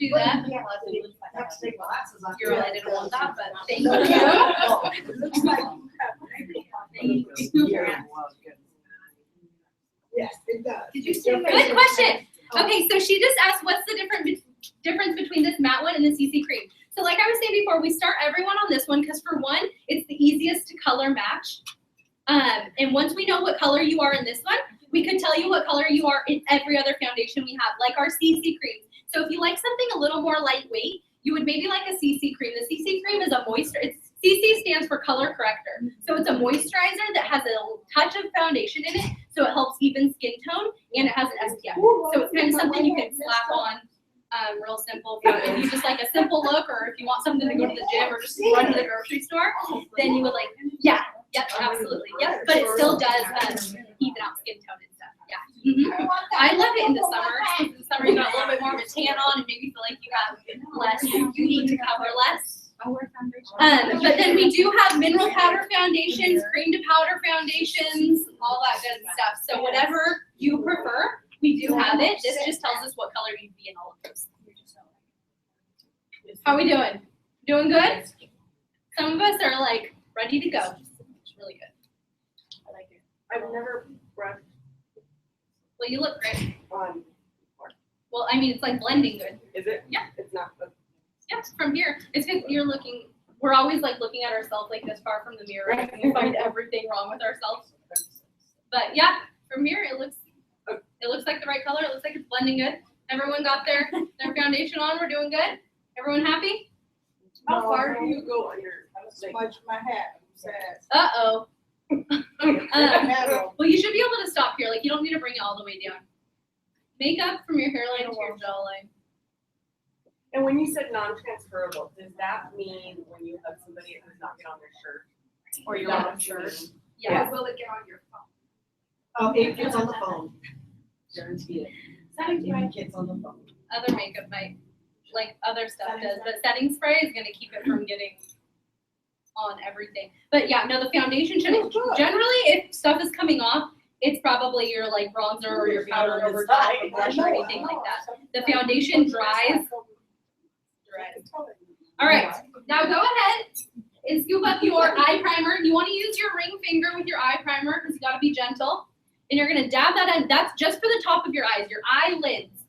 do that. You're right, I didn't want that, but thank you. Yes, it does. Did you say good question? Okay, so she just asked what's the difference between this matte one and the CC cream. So like I was saying before, we start everyone on this one because for one, it's the easiest to color match. And once we know what color you are in this one, we could tell you what color you are in every other foundation we have, like our CC cream. So if you like something a little more lightweight, you would maybe like a CC cream. The CC cream is a CC stands for color corrector. So it's a moisturizer that has a touch of foundation in it, so it helps even skin tone, and it has an SPF. So it's kind of something you can slap on, real simple. If you just like a simple look, or if you want something to go to the gym or just run to the grocery store, then you would like, yeah, yep, absolutely, yep. But it still does even out skin tone and stuff. Yeah. I love it in the summer. In the summer, you got a little bit more of a tan on, and maybe feel like you have less. You need to cover less. But then we do have mineral powder foundations, cream to powder foundations, all that good stuff. So whatever you prefer, we do have it. This just tells us what color you'd be in all of those. How are we doing? Doing good? Some of us are like ready to go. It's really good. I like it. I've never brushed Well, you look great. on, Well, I mean, it's like blending good. is it? Yeah. It's not, Yes, from here. It's because you're looking, we're always like looking at ourselves like this far from the mirror and we find everything wrong with ourselves. But yeah, from here it looks like the right color. It looks like it's blending good. Everyone got their foundation on. We're doing good. Everyone happy? how far do you go under? Smudge my hat, I'm sad. Uh-oh. Well, you should be able to stop here. Like you don't need to bring it all the way down. Makeup from your hairline to your jawline. And when you said non-transferable, does that mean when you have somebody who's not get on their shirt? Or your That own shirt. Yeah. or will it get on your phone? Oh, it gets on the phone. Guarantee it. It gets on the phone. Other makeup might, like other stuff does, but setting spray is gonna keep it from getting on everything. But yeah, no, the foundation shouldn't, generally if stuff is coming off, it's probably your like bronzer or your powder over top of blush or anything like that. The foundation dries. All right, now go ahead and scoop up your eye primer. You wanna use your ring finger with your eye primer because you gotta be gentle. And you're gonna dab that in, that's just for the top of your eyes, your eyelids.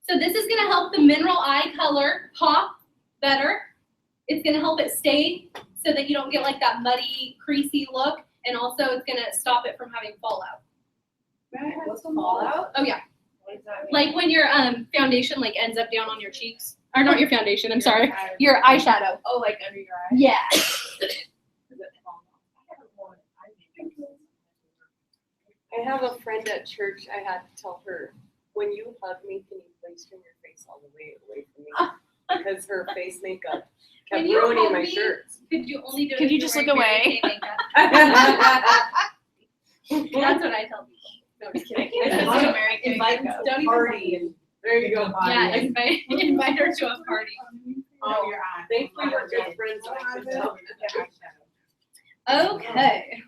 So this is gonna help the mineral eye color pop better. It's gonna help it stay so that you don't get like that muddy, creasy look. And also it's gonna stop it from having fallout. What's the fallout? Oh yeah, What does that mean? like when your foundation like ends up down on your cheeks. Or not your foundation, I'm sorry, your eyeshadow. Oh, like under your eye? Yeah. I have a friend at church, I had to tell her, when you hug me, can you please turn your face all the way away from me? Because her face makeup When kept you ruining hug my me- shirts. Could you only do it Could if you you're just wearing look Mary away? Kay makeup? That's what I tell people. No, I'm just kidding. Invite Don't a even- party and. There you go. Yeah, invite her to a party. Oh, your eye. Thankfully, we're good friends. So I could tell. Okay.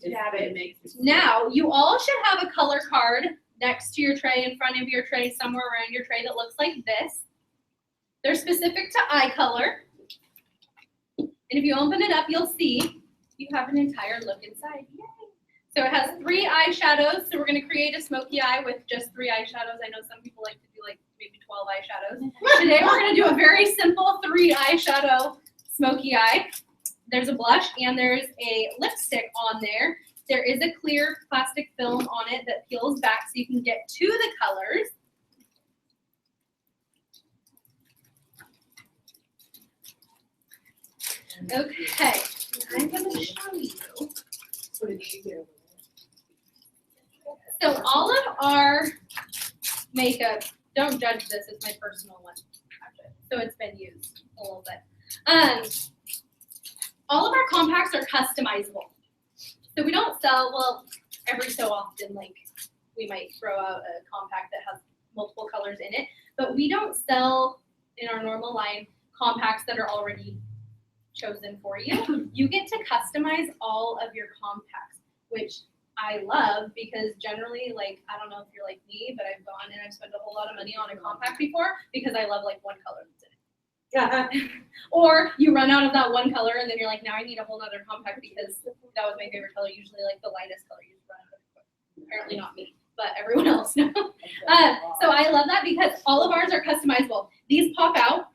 Dab it. Now, you all should have a color card next to your tray, in front of your tray, somewhere around your tray that looks like this. They're specific to eye color. And if you open it up, you'll see you have an entire look inside. Yay! So it has 3 eyeshadows. So we're going to create a smoky eye with just 3 eyeshadows. I know some people like to do like maybe 12 eyeshadows. Today we're going to do a very simple 3 eyeshadow smoky eye. There's a blush and there's a lipstick on there. There is a clear plastic film on it that peels back so you can get to the colors. Okay, I'm going to show you. What did she do? So all of our makeup, don't judge this, it's my personal one. So it's been used a little bit. All of our compacts are customizable. So we don't sell, well, every so often, like we might throw out a compact that has multiple colors in it, but we don't sell in our normal line compacts that are already chosen for you. You get to customize all of your compacts, which I love because generally, like, I don't know if you're like me, but I've gone and I've spent a whole lot of money on a compact before because I love like one color that's in it. Or you run out of that one color and then you're like, now I need a whole other compact because that was my favorite color, usually like the lightest color you just run out of quick. Apparently not me, but everyone else. So I love that because all of ours are customizable. These pop out,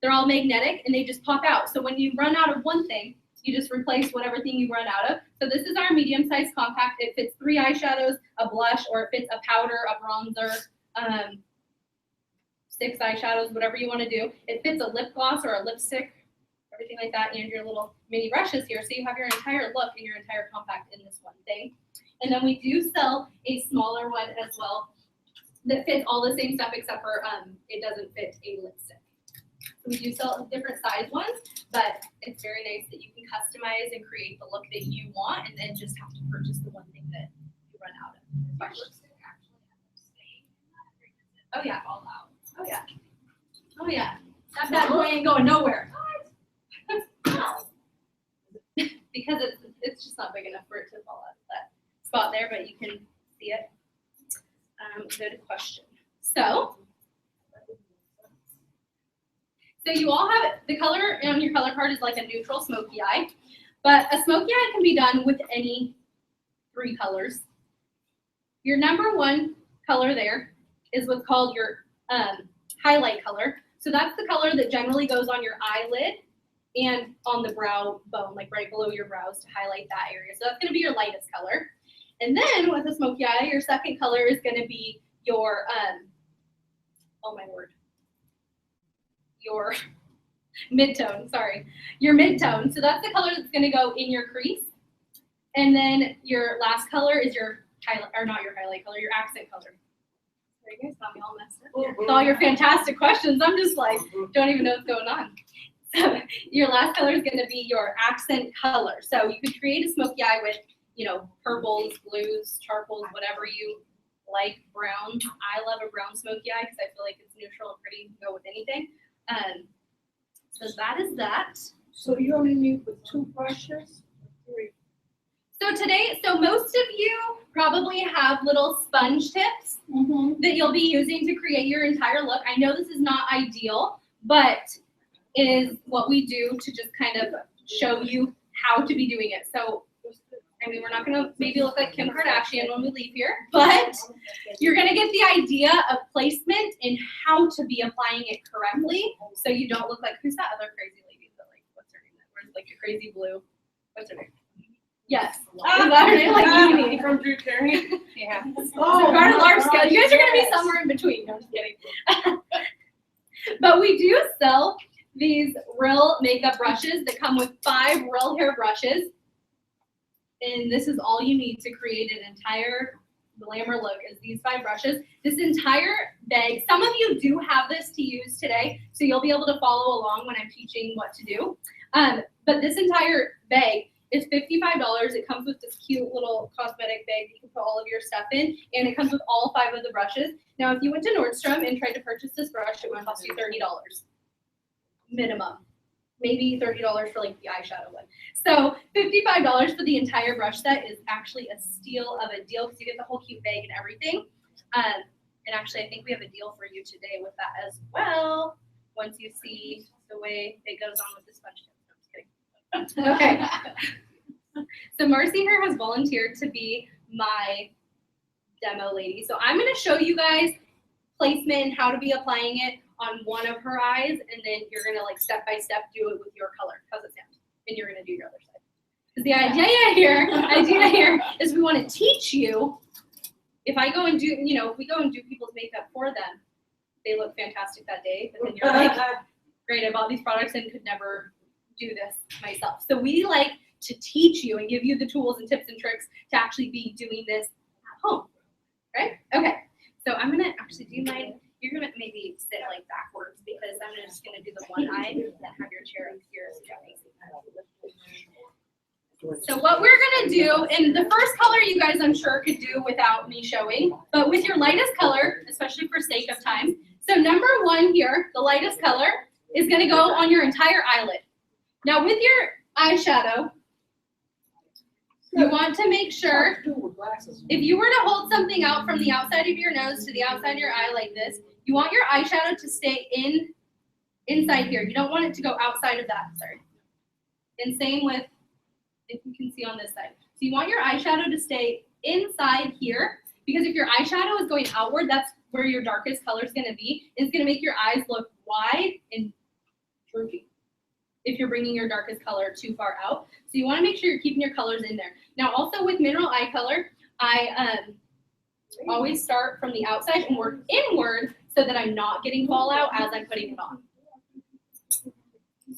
they're all magnetic and they just pop out. So when you run out of one thing, you just replace whatever thing you run out of. So this is our medium-sized compact. It fits 3 eyeshadows, a blush, or it fits a powder, a bronzer, 6 eyeshadows, whatever you want to do. It fits a lip gloss or a lipstick, everything like that, and your little mini brushes here. So you have your entire look and your entire compact in this one thing. And then we do sell a smaller one as well that fits all the same stuff except for it doesn't fit a lipstick. So we do sell different size ones, but it's very nice that you can customize and create the look that you want and then just have to purchase the one thing that you run out of. Oh yeah. Oh yeah. Oh yeah. That bad boy ain't going nowhere. Because it's just not big enough for it to fall out of that spot there, but you can see it. Good question. So you all have the color on your color card is like a neutral smoky eye, but a smoky eye can be done with any 3 colors. Your number 1 color there is what's called your highlight color. So that's the color that generally goes on your eyelid and on the brow bone, like right below your brows to highlight that area. So that's going to be your lightest color. And then with a smoky eye, your second color is going to be your, oh my word, your mid-tone, sorry, your mid-tone. So that's the color that's going to go in your crease. And then your last color is your highlight, or not your highlight color, your accent color. There you guys got me all messed up. With all your fantastic questions, I'm just like, don't even know what's going on. So your last color is going to be your accent color. So you could create a smoky eye with, you know, purples, blues, charcoals, whatever you like, brown. I love a brown smoky eye because I feel like it's neutral and pretty, go with anything. So that is that. So you only need with 2 brushes? 3. So most of you probably have little sponge tips that you'll be using to create your entire look. I know this is not ideal, but it is what we do to just kind of show you how to be doing it. So, I mean, we're not going to maybe look like Kim Kardashian when we leave here, but you're going to get the idea of placement and how to be applying it correctly so you don't look like, who's that other crazy lady that, like, what's her name that wears, like, a crazy blue? What's her name? Yes. Is that her name? Like, Uni From Drew Carey? Yeah. Oh, on a large scale. You guys are going to be somewhere in between. No, I'm just kidding. But we do sell these real makeup brushes that come with 5 real hair brushes. And this is all you need to create an entire glamour look is these 5 brushes. This entire bag, some of you do have this to use today, so you'll be able to follow along when I'm teaching what to do. But this entire bag is $55. It comes with this cute little cosmetic bag that you can put all of your stuff in, and it comes with all 5 of the brushes. Now, if you went to Nordstrom and tried to purchase this brush, it would cost you $30 minimum. maybe $30 for like the eyeshadow one. So $55 for the entire brush set is actually a steal of a deal because you get the whole cute bag and everything. And actually, I think we have a deal for you today with that as well. Once you see the way it goes on with the sponge tip. No, I'm just kidding. Okay. So Marcy here has volunteered to be my demo lady. So I'm going to show you guys placement and how to be applying it on one of her eyes, and then you're going to like step by step do it with your color. How's it sound? And you're going to do your other side. Because the idea here is we want to teach you. If I go and do, if we go and do people's makeup for them, they look fantastic that day, but then you're like, great, I bought these products and could never do this myself. So we like to teach you and give you the tools and tips and tricks to actually be doing this at home, right? Okay, so I'm gonna actually do mine. You're gonna maybe sit like backwards because I'm just gonna do the one eye and then have your chair up here. So what we're gonna do, and the first color you guys I'm sure could do without me showing, but with your lightest color, especially for sake of time. So number one here, the lightest color, is gonna go on your entire eyelid. Now with your eyeshadow, you want to make sure, if you were to hold something out from the outside of your nose to the outside of your eye like this, you want your eyeshadow to stay inside here. You don't want it to go outside of that, sorry. And same with, if you can see on this side. So you want your eyeshadow to stay inside here, because if your eyeshadow is going outward, that's where your darkest color is gonna be. It's gonna make your eyes look wide and droopy if you're bringing your darkest color too far out. So you wanna make sure you're keeping your colors in there. Now also with mineral eye color, I always start from the outside and work inward so that I'm not getting fallout as I'm putting it on.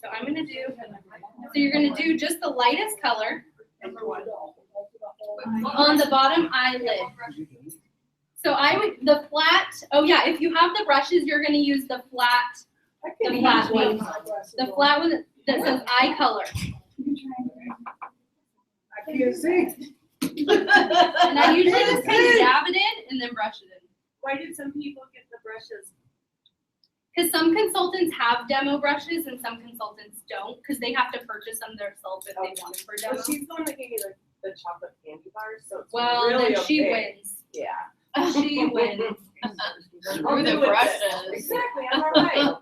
So I'm gonna do, so you're gonna do just the lightest color on the bottom eyelid. So I would, the flat, oh yeah, if you have the brushes, you're gonna use the flat one. The flat one that says eye color. I can't see. And I usually just kind of dab it in and then brush it in. Why did some people get the brushes? Because some consultants have demo brushes and some consultants don't, because they have to purchase them themselves if they want for demo. Well, she's the one that gave me the chocolate candy bars, so it's Well, really then she okay. wins. Yeah. She wins. I'll the do it. brushes. Exactly, I'm all right.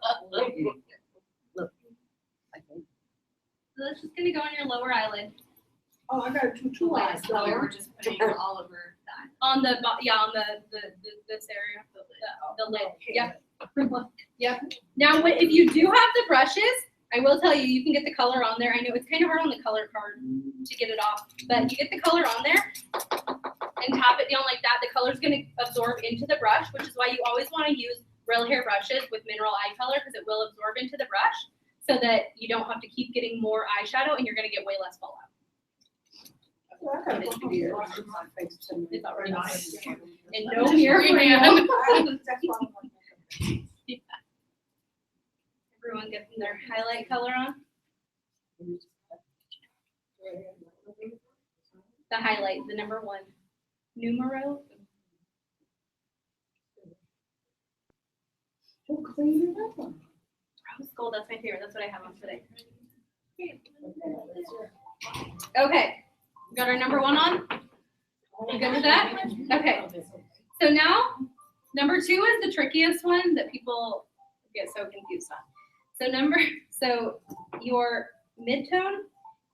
So that's just gonna go on your lower eyelid. Oh, I gotta do two eyes. Color, we're just putting it all over that. On the, on this area, the lid, yep. Yep. Now, if you do have the brushes, I will tell you, you can get the color on there. I know it's kind of hard on the color card to get it off, but you get the color on there and tap it down like that. The color's gonna absorb into the brush, which is why you always wanna use real hair brushes with mineral eye color, because it will absorb into the brush so that you don't have to keep getting more eyeshadow and you're gonna get way less fallout. It's already on. And no mirror for you. Everyone getting their highlight color on? The highlight, the number one. Numero. Rose gold, that's my favorite. That's what I have on today. Okay, got our number one on? You good with that? Okay. So now, number two is the trickiest one that people get so confused on. So your midtone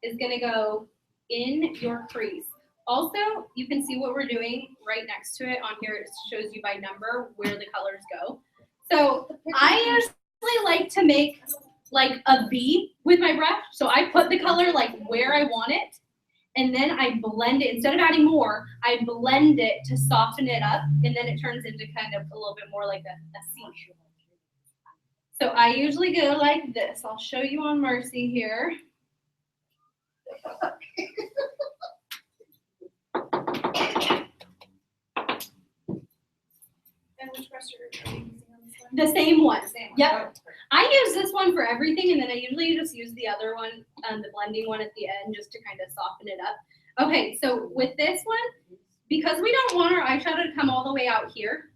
is gonna go in your crease. Also, you can see what we're doing right next to it on here. It shows you by number where the colors go. So I usually like to make like a V with my brush. So I put the color like where I want it, and then I blend it. Instead of adding more, I blend it to soften it up, and then it turns into kind of a little bit more like a C. So I usually go like this. I'll show you on Mercy here. And which brush are you using on this one? The same one. Same one. Yep. I use this one for everything, and then I usually just use the other one, the blending one at the end, just to kind of soften it up. Okay, so with this one, because we don't want our eyeshadow to come all the way out here,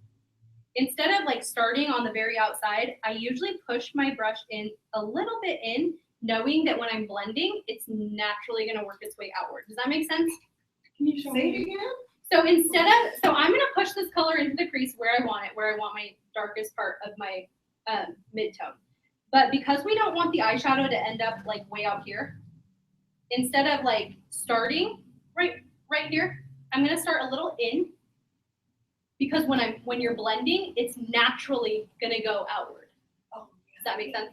instead of like starting on the very outside, I usually push my brush in a little bit in, knowing that when I'm blending, it's naturally gonna work its way outward. Does that make sense? Can you show Say me? it again? So so I'm gonna push this color into the crease where I want it, where I want my darkest part of my mid-tone. But because we don't want the eyeshadow to end up like way out here, instead of like starting right here, I'm gonna start a little in, because when you're blending, it's naturally gonna go outward. Oh, Does that make sense?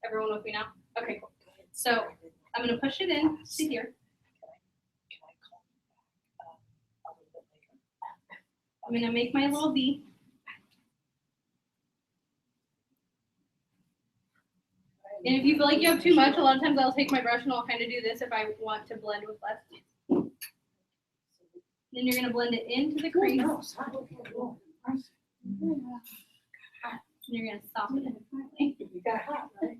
Everyone with me now? Okay, cool. So I'm gonna push it in to here. Can I call you back a little bit later? I'm gonna make my little V. And if you feel like you have too much, a lot of times I'll take my brush and I'll kind of do this if I want to blend with less. Then you're gonna blend it into the crease, and No, sorry. you're gonna soften it. You got hot, right?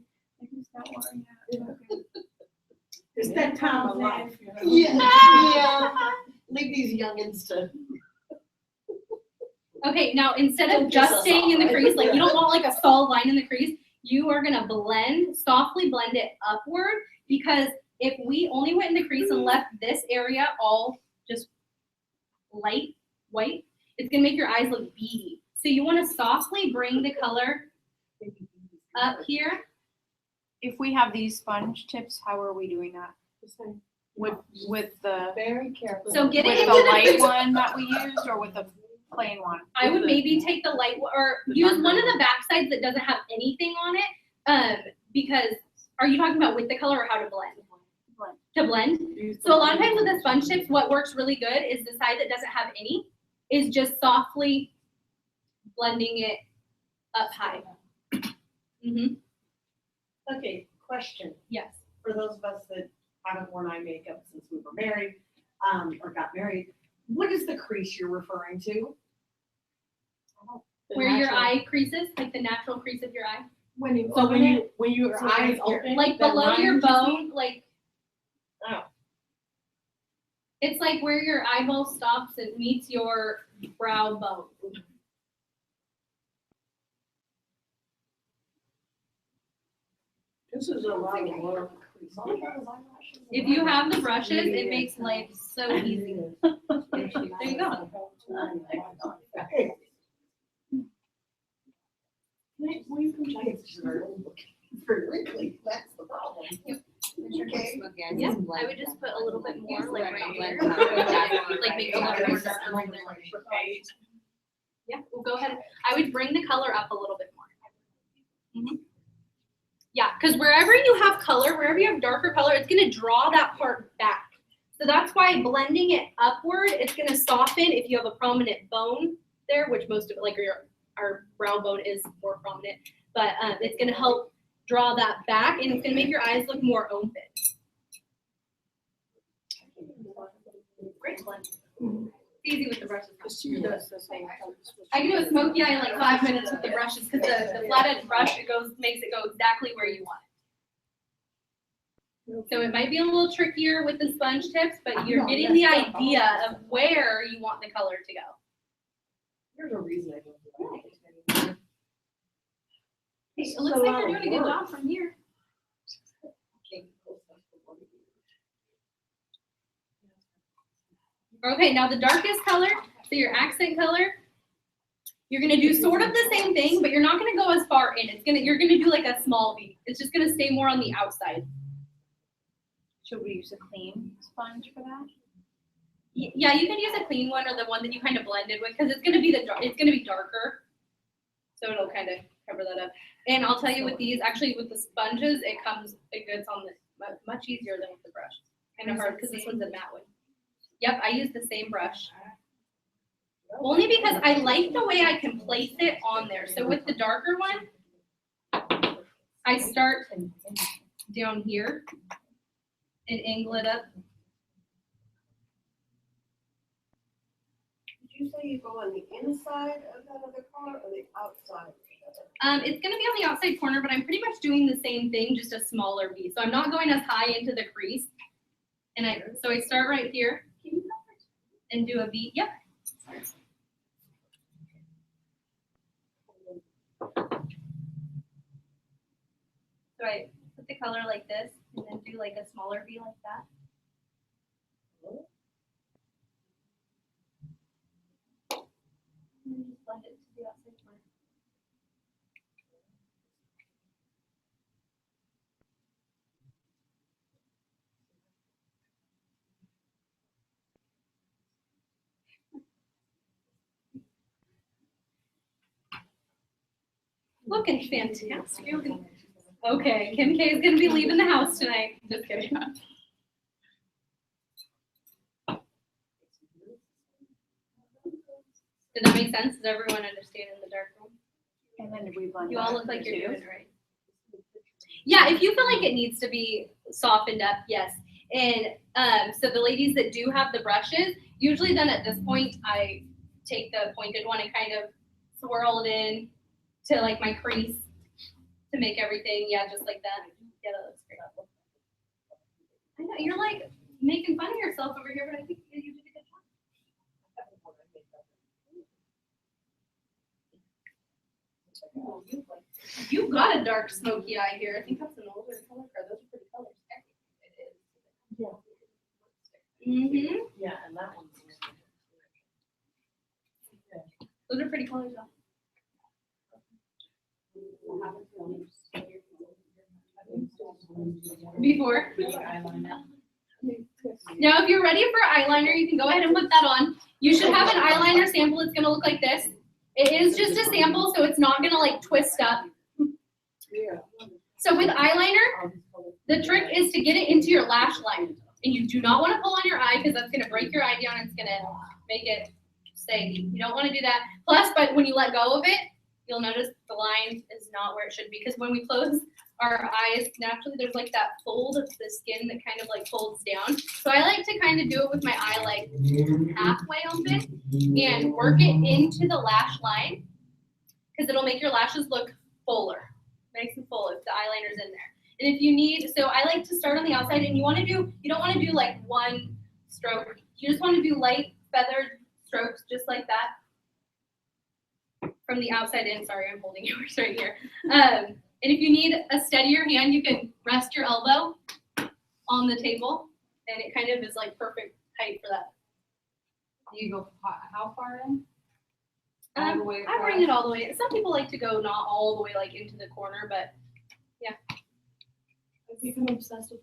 It's that time of life. You know? Yeah. Leave these youngins to. Okay, now instead Don't of piss just us staying in the off. crease, like you don't want like a solid line in the crease, you are gonna softly blend it upward, because if we only went in the crease and left this area all just light white, it's gonna make your eyes look beady. So you wanna softly bring the color up here. If we have these sponge tips, how are we doing that? With the Very careful. So get it with into the the light crease. one that we used, or with the plain one? I would maybe take the light or use one of the back sides that doesn't have anything on it. Because are you talking about with the color or how to blend? Blend. To blend. So a lot of times with the sponge tips, what works really good is the side that doesn't have any is just softly blending it up high. Mm-hmm. Okay, question. Yes. For those of us that haven't worn eye makeup since we were married, or got married, what is the crease you're referring to? Where your eye creases, like the natural crease of your eye. When you So open it, when your so eyes right here. open, Like that below line your you see? bone, like Oh. it's like where your eyeball stops and meets your brow bone. This is a lot of work. If you have the brushes, it makes life so easy. There you go. Will you come check it? It's very wrinkly, that's the problem. Okay. Yeah, I would just put a little bit more, like right here. Like make it a little more darker right there. Yeah, we'll go ahead. I would bring the color up a little bit more. Mhm. Yeah, because wherever you have color, wherever you have darker color, it's gonna draw that part back. So that's why blending it upward, it's gonna soften if you have a prominent bone there, which most of it, like our brow bone is more prominent, but it's gonna help draw that back, and it's gonna make your eyes look more open. Great blend. It's easy with the brushes. She does the same. I can do a smoky eye in like 5 minutes with the brushes, because the flat edge brush, makes it go exactly where you want it. So it might be a little trickier with the sponge tips, but you're getting the idea of where you want the color to go. There's a reason I don't do that anymore. It looks like you're doing a good job from here. Okay, now the darkest color, so your accent color, you're gonna do sort of the same thing, but you're not gonna go as far in. You're gonna do like a small V. It's just gonna stay more on the outside. Should we use a clean sponge for that? Yeah, you can use a clean one or the one that you kind of blended with, because it's gonna be darker, so it'll kind of cover that up. And I'll tell you with these, actually with the sponges, it gets on much easier than with the brush. Kind of hard because this one's a matte one. Yep, I use the same brush. Only because I like the way I can place it on there. So with the darker one, I start down here and angle it up. Did you say you go on the inside of that other color or the outside? It's gonna be on the outside corner, but I'm pretty much doing the same thing, just a smaller V. So I'm not going as high into the crease. And so I start right here and do a V. Yep. So I put put the color like this, and then do like a smaller V like that. And then just blend it to the outside corner. Looking fantastic. Okay, Kim K is gonna be leaving the house tonight. Just kidding. Did that make sense? Does everyone understand in the dark room? And then did we blend You all that look like you're too? doing it right. Yeah, if you feel like it needs to be softened up, yes. And so the ladies that do have the brushes, usually then at this point, I take the pointed one and kind of swirl it in to like my crease to make everything, yeah, just like that. Yeah, that looks great. I know, you're like making fun of yourself over here, but I think you did a good job. You've got a dark smoky eye here. I think that's an older color card. Those are pretty colors. Mm-hmm. Yeah, and that one's. Those are pretty colors though. Before. Now, if you're ready for eyeliner, you can go ahead and put that on. You should have an eyeliner sample. It's gonna look like this. It is just a sample, so it's not gonna like twist up. So with eyeliner, the trick is to get it into your lash line. And you do not want to pull on your eye because that's gonna break your eye down and it's gonna make it stay. You don't want to do that. Plus, but when you let go of it, you'll notice the line is not where it should be. Because when we close our eyes, naturally there's like that fold of the skin that kind of like folds down. So I like to kind of do it with my eye like halfway open and work it into the lash line because it'll make your lashes look fuller, nice and full if the eyeliner's in there. And if you need, so I like to start on the outside and you don't want to do like one stroke. You just want to do light feathered strokes just like that. From the outside in, sorry, I'm holding yours right here. And if you need a steadier hand, you can rest your elbow on the table and it kind of is like perfect height for that. You go how far in? I bring it all the way. Some people like to go not all the way like into the corner, but yeah. I've become obsessed with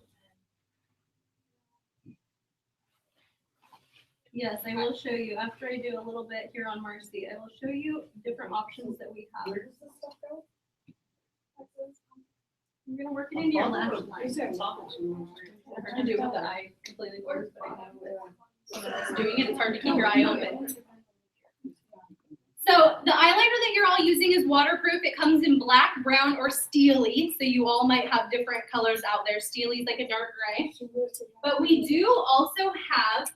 Yes, I will show you after I do a little bit here on Marcy. I will show you different options that we have. Where does this stuff go? You're gonna work it into your lash line. You said top. It's hard to do with the eye completely closed, but I know with someone else doing it, it's hard to keep your eye open. So the eyeliner that you're all using is waterproof. It comes in black, brown, or steely. So you all might have different colors out there. Steely is like a dark gray. But we do also have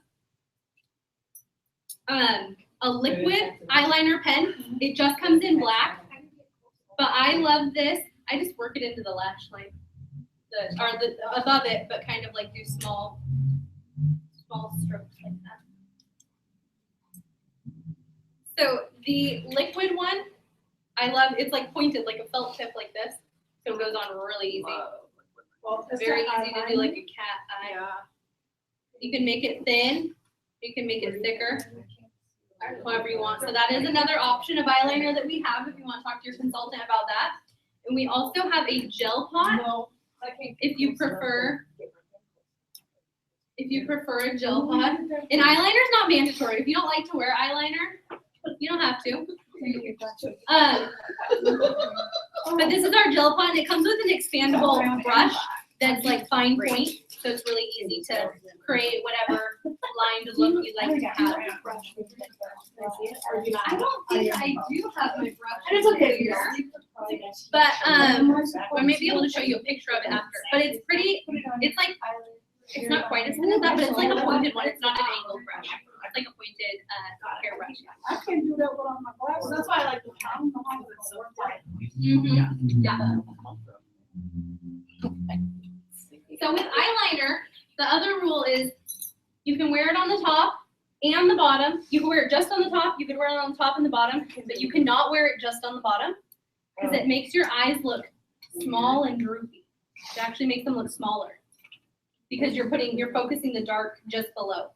a liquid eyeliner pen. It just comes in black. But I love this. I just work it into the lash line. Above it, but kind of like do small strokes like that. So the liquid one, I love, it's like pointed, like a felt tip like this. So it goes on really easy. Well, is Very that easy to do like a cat eye. You can make it thin, you can make it thicker, however you want. So that is another option of eyeliner that we have if you want to talk to your consultant about that. And we also have a gel pot if you prefer a gel pot. And eyeliner is not mandatory. If you don't like to wear eyeliner, you don't have to. But this is our gel pot, and it comes with an expandable brush that's like fine point, so it's really easy to create whatever lined look you'd like to have. I don't think I do have my brush. It's okay. Here, but I may be able to show you a picture of it after. But it's pretty. It's like it's not quite as thin as that, but it's like a pointed one. It's not an angled brush. It's like a pointed hair brush. I can do that with all my glasses. That's why I like the pound. Mm-hmm. Yeah. So with eyeliner, the other rule is you can wear it on the top and the bottom. You can wear it just on the top. You can wear it on the top and the bottom, but you cannot wear it just on the bottom because it makes your eyes look small and droopy. It actually makes them look smaller because you're focusing the dark just below.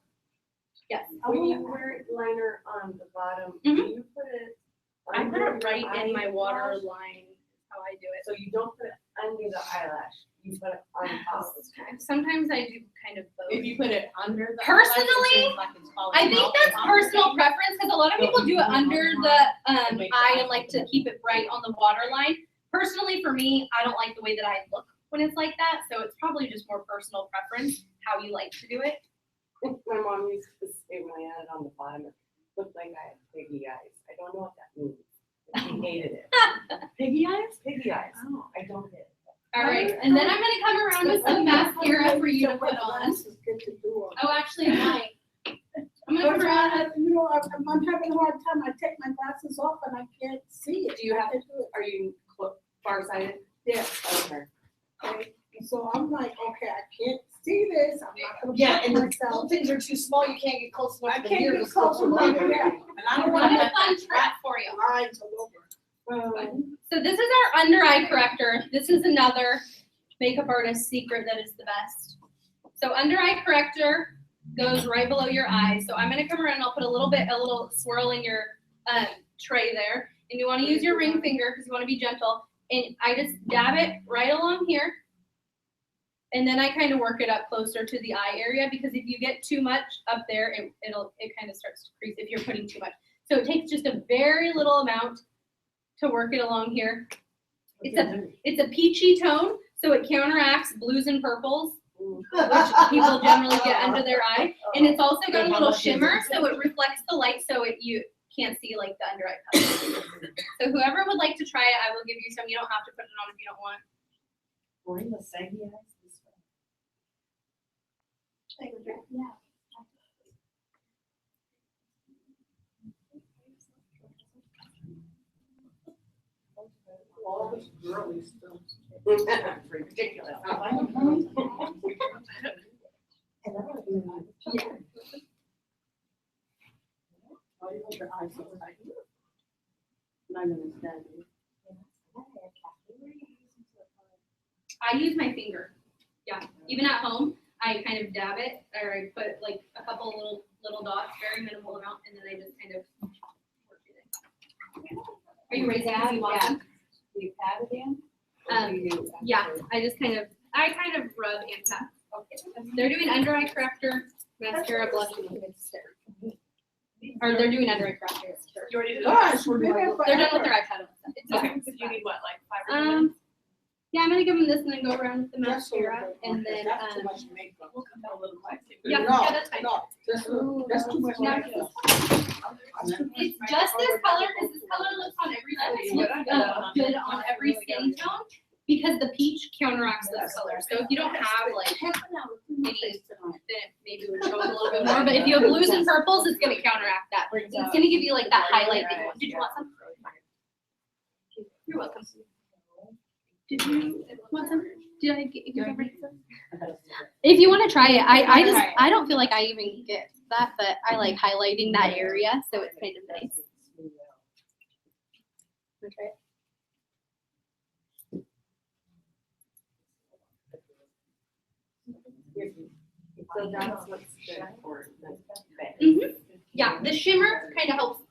Yes. When you wear liner on the bottom, Mhm. do you put it I put under it right your in my water eyelash? line. How I do it. So you don't put it under the eyelash, you put it on top. Sometimes I do kind of both. If you put it under the. Personally, eyelash, it seems like it's falling I think off that's the top. personal preference because a lot of people do it under the eye and like to keep it bright on the water line. Personally, for me, I don't like the way that I look when it's like that, so it's probably just more personal preference how you like to do it. My mom used to say when I had it on the bottom, it looked like I had piggy eyes. I don't know what that means. She hated it. Piggy eyes? Piggy eyes. Oh. I don't get it. All right, and then I'm gonna come around with some mascara for you to put on. Glasses get to do it. Oh, actually, I might. I'm gonna come around. You know, I'm having a hard time. I take my glasses off and I can't see it. Do you have- I can't do it. Are you farsighted? Yeah. Okay. Okay, and so I'm like, okay, I can't see this. I'm not gonna Yeah, block and the myself. little things are too small, you can't get close enough I to the can't mirror get to scope close them enough, over. yeah. And I don't I want have to a fun trick for you. lines all over. So this is our under eye corrector. This is another makeup artist secret that is the best. So under eye corrector goes right below your eye. So I'm gonna come around and I'll put a little swirl in your tray there. And you wanna use your ring finger because you wanna be gentle. And I just dab it right along here. And then I kind of work it up closer to the eye area because if you get too much up there, it kind of starts to crease if you're putting too much. So it takes just a very little amount to work it along here. It's a peachy tone, so it counteracts blues and purples, which people generally get under their eye. And it's also got a little shimmer, so it reflects the light, so you can't see like the under eye color. So whoever would like to try it, I will give you some. You don't have to put it on if you don't want. Bring the saggy eyes this way. Yeah. All this girly stuff. Ridiculous. Oh, you hold your eyes so tight. Not understand you. I use my finger. Yeah, even at home, I kind of dab it, or I put like a couple little dots, very minimal amount, and then I just kind of work it in. Are you raising as you want them? Do you pat it in? Yeah, I kind of rub and pat. They're doing under eye corrector, mascara, blush, and lipstick. Or they're doing under eye corrector. You already did Gosh, we're doing it They're done with forever. their eyeshadow. It's Okay, okay. so you need what, like 5 or 10 minutes? Yeah, I'm gonna give them this and then go around with the That's mascara, okay, and then that's too much makeup. We'll come down a little bit. yeah, No, that's fine. no, that's too much No. makeup. It's just this color because this color looks on every good on every skin tone because the peach counteracts those colors. So if you don't have like any, then maybe it would show a little bit more. But if you have blues and purples, it's gonna counteract that. It's gonna give you like that highlight that you want. Did you want some? You're welcome. Did you want some? Did I give everybody some? If you want to try it, I don't feel like I even get that, but I like highlighting that area, so it's kind of nice. Wanna try it? So that's what's good for the base. Mhm. Yeah, the shimmer kind of helps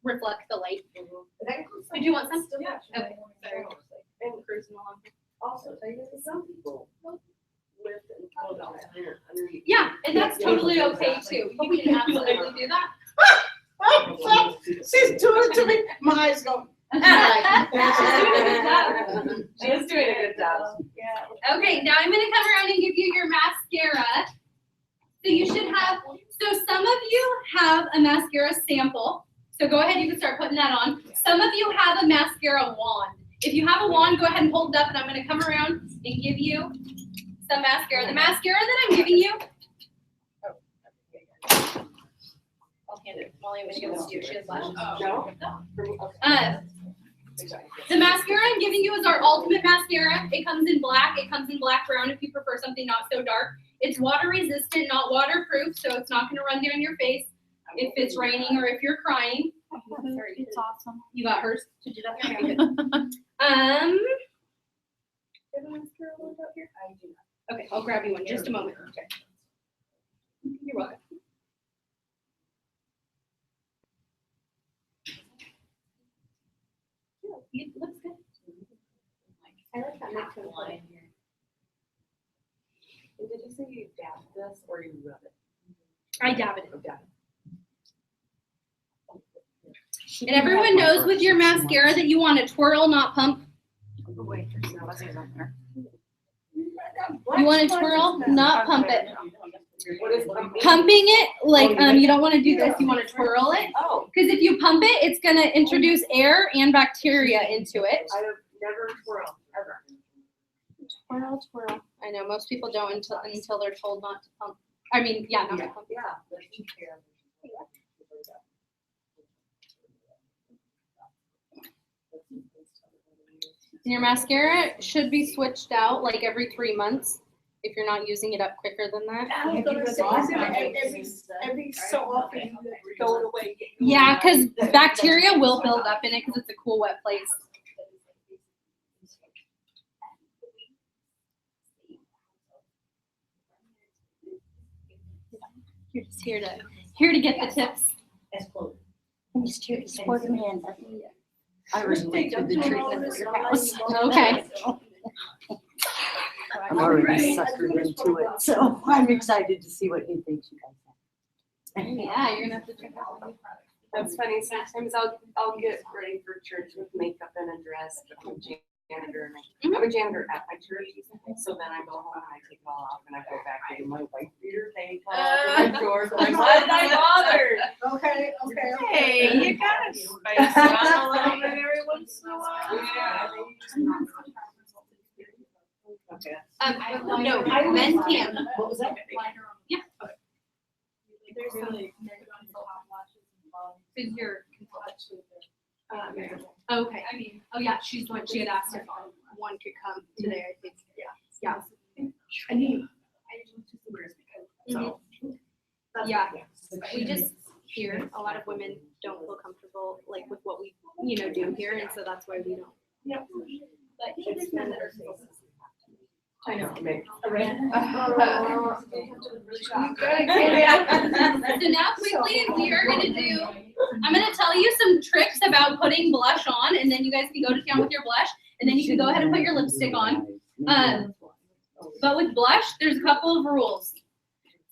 reflect the light. Did you want some? Yeah. Okay. Sorry. And Cruising along. also, some people lift and pull down there underneath. Yeah, and that's totally okay too. You can absolutely do that. She's doing it to me, my eyes go. She is doing a good job. Okay, now I'm gonna come around and give you your mascara. So you should have, so some of you have a mascara sample. So go ahead, you can start putting that on. Some of you have a mascara wand. If you have a wand, go ahead and hold it up and I'm gonna come around and give you some mascara. The mascara that I'm giving you. I'll hand it, Molly, I'm gonna give this to you, she has lashes. No? The mascara I'm giving you is our ultimate mascara. It comes in black, it comes in black brown if you prefer something not so dark. It's water resistant, not waterproof, so it's not gonna run down your face if it's raining or if you're crying. It's awesome. You got hers to do that? you have a mascara rolled out here? I do not. Okay, I'll grab you one, just a moment. Okay. You're welcome. Yeah, it looks good. I like that natural line here. And did you say you dab this or you rub it? I dab it in. Oh, dab And everyone knows with your mascara that you want to twirl, not pump. Wait, there's no buzzers on there. You want to twirl, not pump it. What is pumping? Pumping it, like, you don't want to do this, you want to twirl it. Oh, Because if you pump it, it's gonna introduce air and bacteria into it. I have never twirled, ever. Twirl, twirl. I know, most people don't until they're told not to pump. I mean, yeah, not to pump. Yeah. And your mascara should be switched out like every 3 months if you're not using it up quicker than that. I was gonna say, every so often you throw it away. Yeah, because bacteria will build up in it because it's a cool, wet place. You're just here to get the tips. I'm just here to support Amanda. I already went through the treatment at your house. Okay. I'm already suckered into it, so I'm excited to see what he thinks you guys have. Yeah, you're gonna have to check out one. That's funny, sometimes I'll get ready for church with makeup and a dress, but I'm a janitor, and I'm a janitor at my church, so then I go home and I take it all off and I go back to my white beater, tank top, and my drawers, I'm like, why did I bother? Okay. Hey, you gotta spice it up a little bit every once in a while. Okay. No, men can. What was that? Yeah. There's some. Who's your okay. I mean, Oh yeah, she's the one. She had asked if one could come today. I think. Yeah. I need, I just wears makeup, so. that's- Yeah. We just here a lot of women don't feel comfortable like with what we do here, and so that's why we don't. Yep. but there's men that are so. I know. So now quickly we are gonna do. I'm gonna tell you some tricks about putting blush on, and then you guys can go to town with your blush, and then you can go ahead and put your lipstick on. But with blush, there's a couple of rules.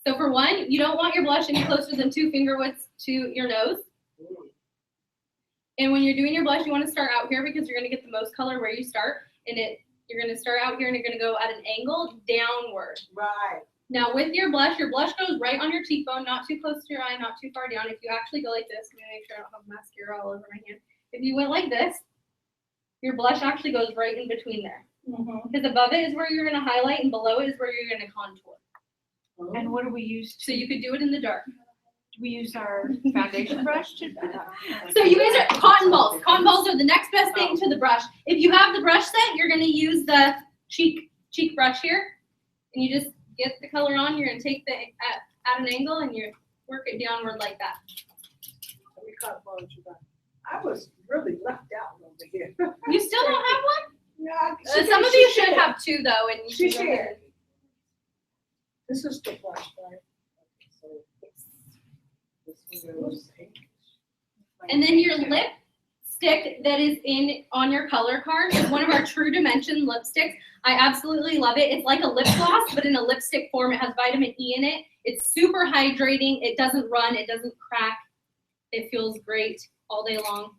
So for one, you don't want your blush any closer than 2 finger widths to your nose. And when you're doing your blush, you want to start out here because you're gonna get the most color where you start, and you're gonna start out here and you're gonna go at an angle downward. Right. Now with your blush goes right on your cheekbone, not too close to your eye, not too far down. If you actually go like this, I'm gonna make sure I don't have mascara all over my hand. If you went like this, your blush actually goes right in between there. Because above it is where you're gonna highlight and below it is where you're gonna contour. And what do we use So you could do it in the dark. do we use our foundation brush to do that? So you guys are cotton balls. Cotton balls are the next best thing to the brush. If you have the brush set, you're gonna use the cheek brush here, and you just get the color on. You're gonna take the at an angle and you work it downward like that. I was really left out over here. You still don't have one? Yeah, Some of you should have two though, and you She can go ahead. shared. This is the blush, right? And then your lipstick that is on your color card is one of our True Dimension lipsticks. I absolutely love it. It's like a lip gloss, but in a lipstick form. It has vitamin E in it. It's super hydrating. It doesn't run. It doesn't crack. It feels great all day long.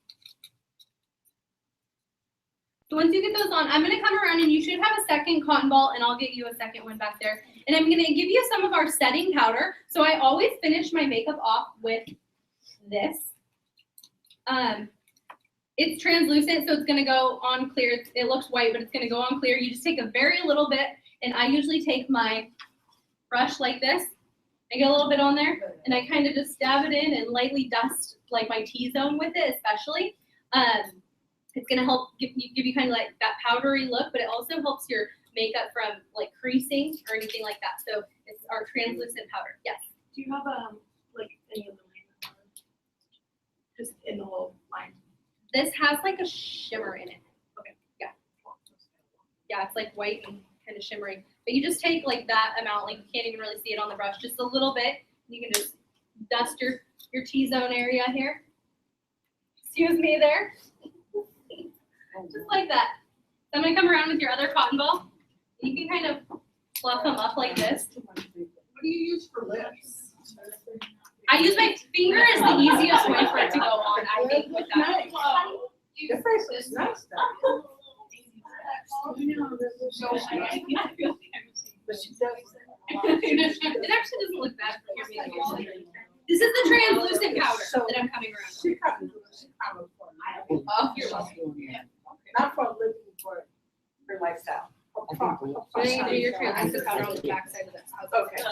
So once you get those on, I'm gonna come around and you should have a second cotton ball, and I'll get you a second one back there. And I'm gonna give you some of our setting powder. So I always finish my makeup off with this. It's translucent, so it's gonna go on clear. It looks white, but it's gonna go on clear. You just take a very little bit, and I usually take my brush like this. I get a little bit on there, and I kind of just stab it in and lightly dust like my T-zone with it, especially. It's gonna help give you kind of like that powdery look, but it also helps your makeup from like creasing or anything like that. So it's our translucent powder. Yes. Do you have like any of the line? Just in the whole line. This has like a shimmer in it. Okay. Yeah. Yeah, it's like white and kind of shimmering. But you just take like that amount, like you can't even really see it on the brush, just a little bit. You can just dust your T-zone area here. Excuse me there. Just like that. So I'm gonna come around with your other cotton ball. You can kind of fluff them up like this. What do you use for lips? I use my finger as the easiest way for it to go on, I think, with that. Your face is nice though. But she does. It actually doesn't look bad for your makeup. This is the translucent powder that I'm coming around. She comes for me. Oh, you're welcome. Not for a living, for Her lifestyle. a proper. You're gonna do your translucent powder on the back side of this. Okay.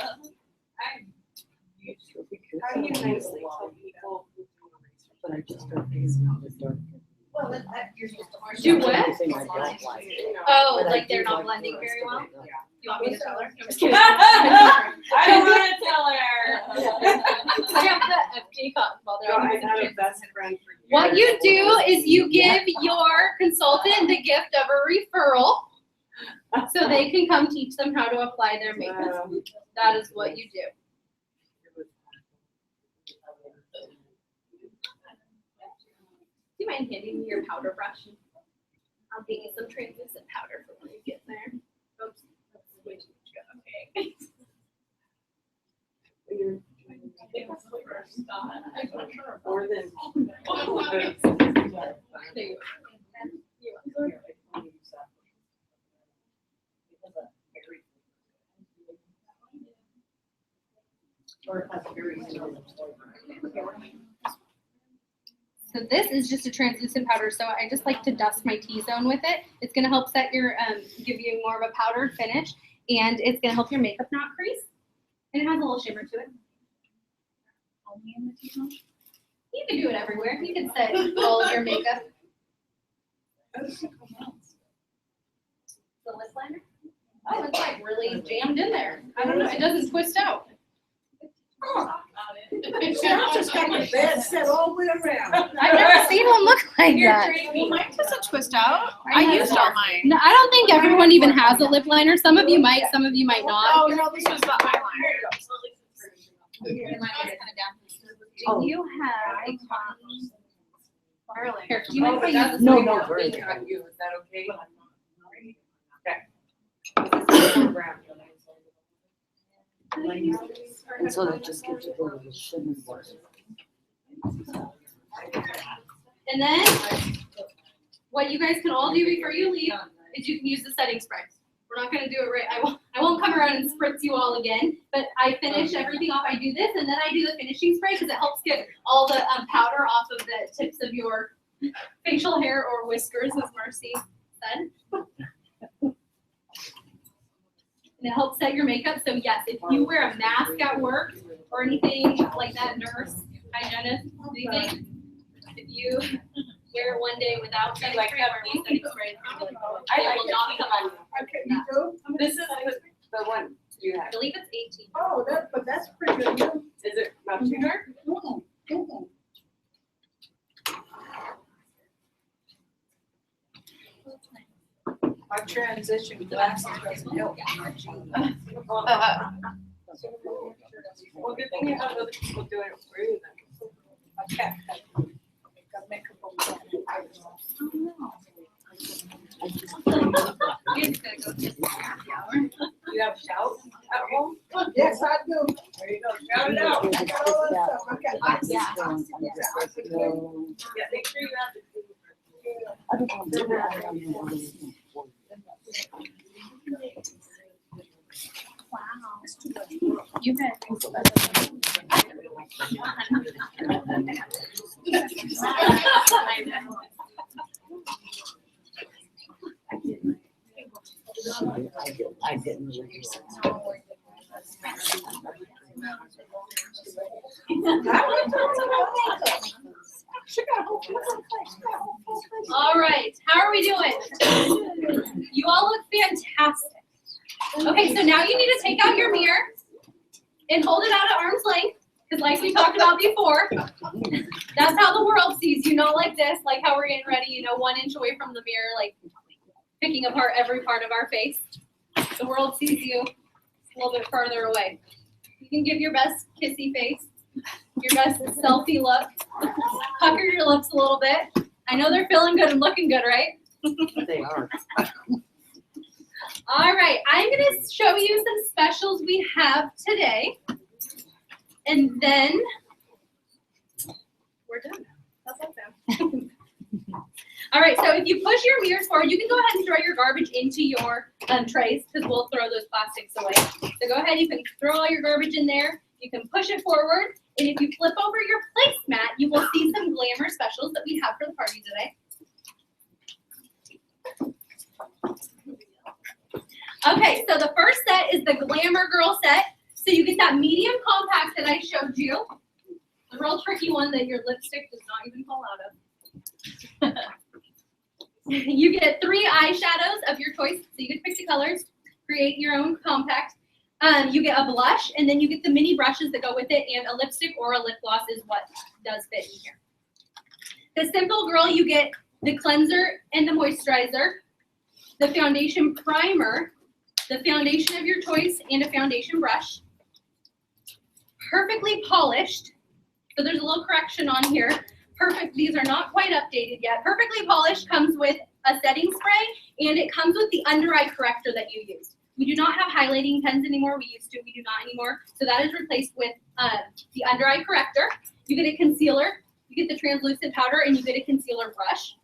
How do you nicely tell people who do research? But I just don't think it's not the dark. Well, you're supposed to. Do what? Everything I don't like. Oh, But I like they're do not like blending the very rest well? of it. You want me to tell her? I'm just kidding. I don't wanna tell her. I have the FD cotton ball there. I had a best friend for years. What you do is you give your consultant the gift of a referral so they can come teach them how to apply their makeup. That is what you do. Do you mind handing me your powder brush? I'll get you some translucent powder for when you get there. Oops, that's way too much. Okay. More than. There you go. Or it has a very similar flavor. So this is just a translucent powder, so I just like to dust my T-zone with it. It's gonna help set your, give you more of a powdered finish, and it's gonna help your makeup not crease. And it has a little shimmer to it. Only in the T-zone? You can do it everywhere. You can set all of your makeup. The lip liner? Oh, it's like really jammed in there. I don't know, it doesn't twist out. See, I just got my bed set all the way around. I've never seen one look like that. Well, mine doesn't twist out. I used all mine. No, I don't think everyone even has a lip liner. Some of you might, some of you might not. Oh, no, this was the eyeliner. Do you have Darling. Here, do you mind if I use this? No, one? no, very Cut you, is that okay? And so that just gives it a little shimmer. And then, what you guys can all do before you leave is you can use the setting spray. We're not gonna do it right. I won't come around and spritz you all again, but I finish everything off. I do this, and then I do the finishing spray because it helps get all the powder off of the tips of your facial hair or whiskers, as Marcy said. And it helps set your makeup. So yes, if you wear a mask at work or anything like that, nurse, hygienist, anything, if you wear it one day without setting spray or with setting spray, it's gonna be like, I will not come on. Okay, you do? This is the one you I have. believe it's 18. Oh, but that's pretty good. Is it not too dark? Mm-mm, mm-mm. Our transition glasses doesn't help much. Well, good thing you have other people doing it for you then. Okay. Got makeup on my eyes. You have shout at home? Yes, I do. There you go. Shout it out. I got all that stuff. I got This one, I'm just like, no. Yeah, make sure you have the. I don't want to do that. I don't want to do that. You I didn't really. All right, how are we doing? You all look fantastic. Okay, so now you need to take out your mirror and hold it out at arm's length, because like we talked about before, that's how the world sees you, like this, like how we're getting ready, 1 inch away from the mirror, like picking apart every part of our face. The world sees you a little bit farther away. You can give your best kissy face, your best selfie look. Pucker your lips a little bit. I know they're feeling good and looking good, right? They are. All right, I'm gonna show you some specials we have today. And then we're done. How's that sound? All right, so if you push your mirrors forward, you can go ahead and throw your garbage into your trays because we'll throw those plastics away. So go ahead, you can throw all your garbage in there. You can push it forward. And if you flip over your placemat, you will see some Glamour specials that we have for the party today. Okay, so the first set is the Glamour Girl set. So you get that medium compact that I showed you. The real tricky one that your lipstick does not even fall out of. You get 3 eyeshadows of your choice, so you can pick the colors, create your own compact. You get a blush, and then you get the mini brushes that go with it, and a lipstick or a lip gloss is what does fit in here. The Simple Girl, you get the cleanser and the moisturizer, the foundation primer, the foundation of your choice, and a foundation brush. Perfectly Polished, so there's a little correction on here. These are not quite updated yet. Perfectly Polished comes with a setting spray, and it comes with the under eye corrector that you used. We do not have highlighting pens anymore. We used to, we do not anymore. So that is replaced with the under eye corrector. You get a concealer, you get the translucent powder, and you get a concealer brush.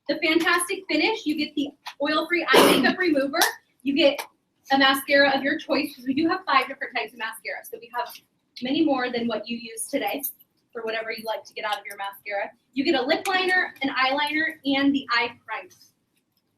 The Fantastic Finish, you get the oil-free eye makeup remover. You get a mascara of your choice, because we do have 5 different types of mascara. So we have many more than what you use today for whatever you like to get out of your mascara. You get a lip liner, an eyeliner, and the eye primer.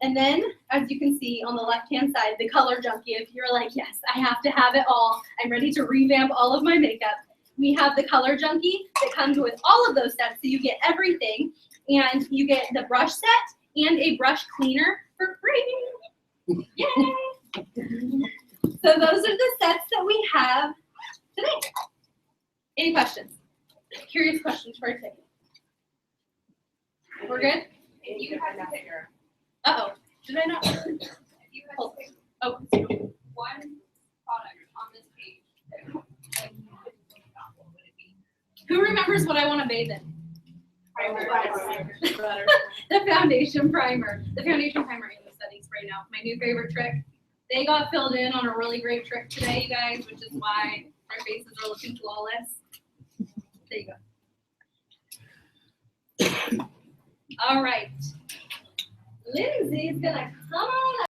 And then, as you can see on the left-hand side, the Color Junkie. If you're like, yes, I have to have it all, I'm ready to revamp all of my makeup. We have the Color Junkie that comes with all of those sets, so you get everything. And you get the brush set and a brush cleaner for free. Yay! So those are the sets that we have today. Any questions? Curious questions for today? We're good? If you had to pick Uh-oh. Did I not? if you had to pick Oh. one product on this page that you could live without, what would it be? Who remembers what I want to bathe in? Primer. The foundation primer. The foundation primer and the setting spray now. My new favorite trick. They got filled in on a really great trick today, you guys, which is why their faces are looking flawless. There you go. All right. Lindsay's gonna come on up.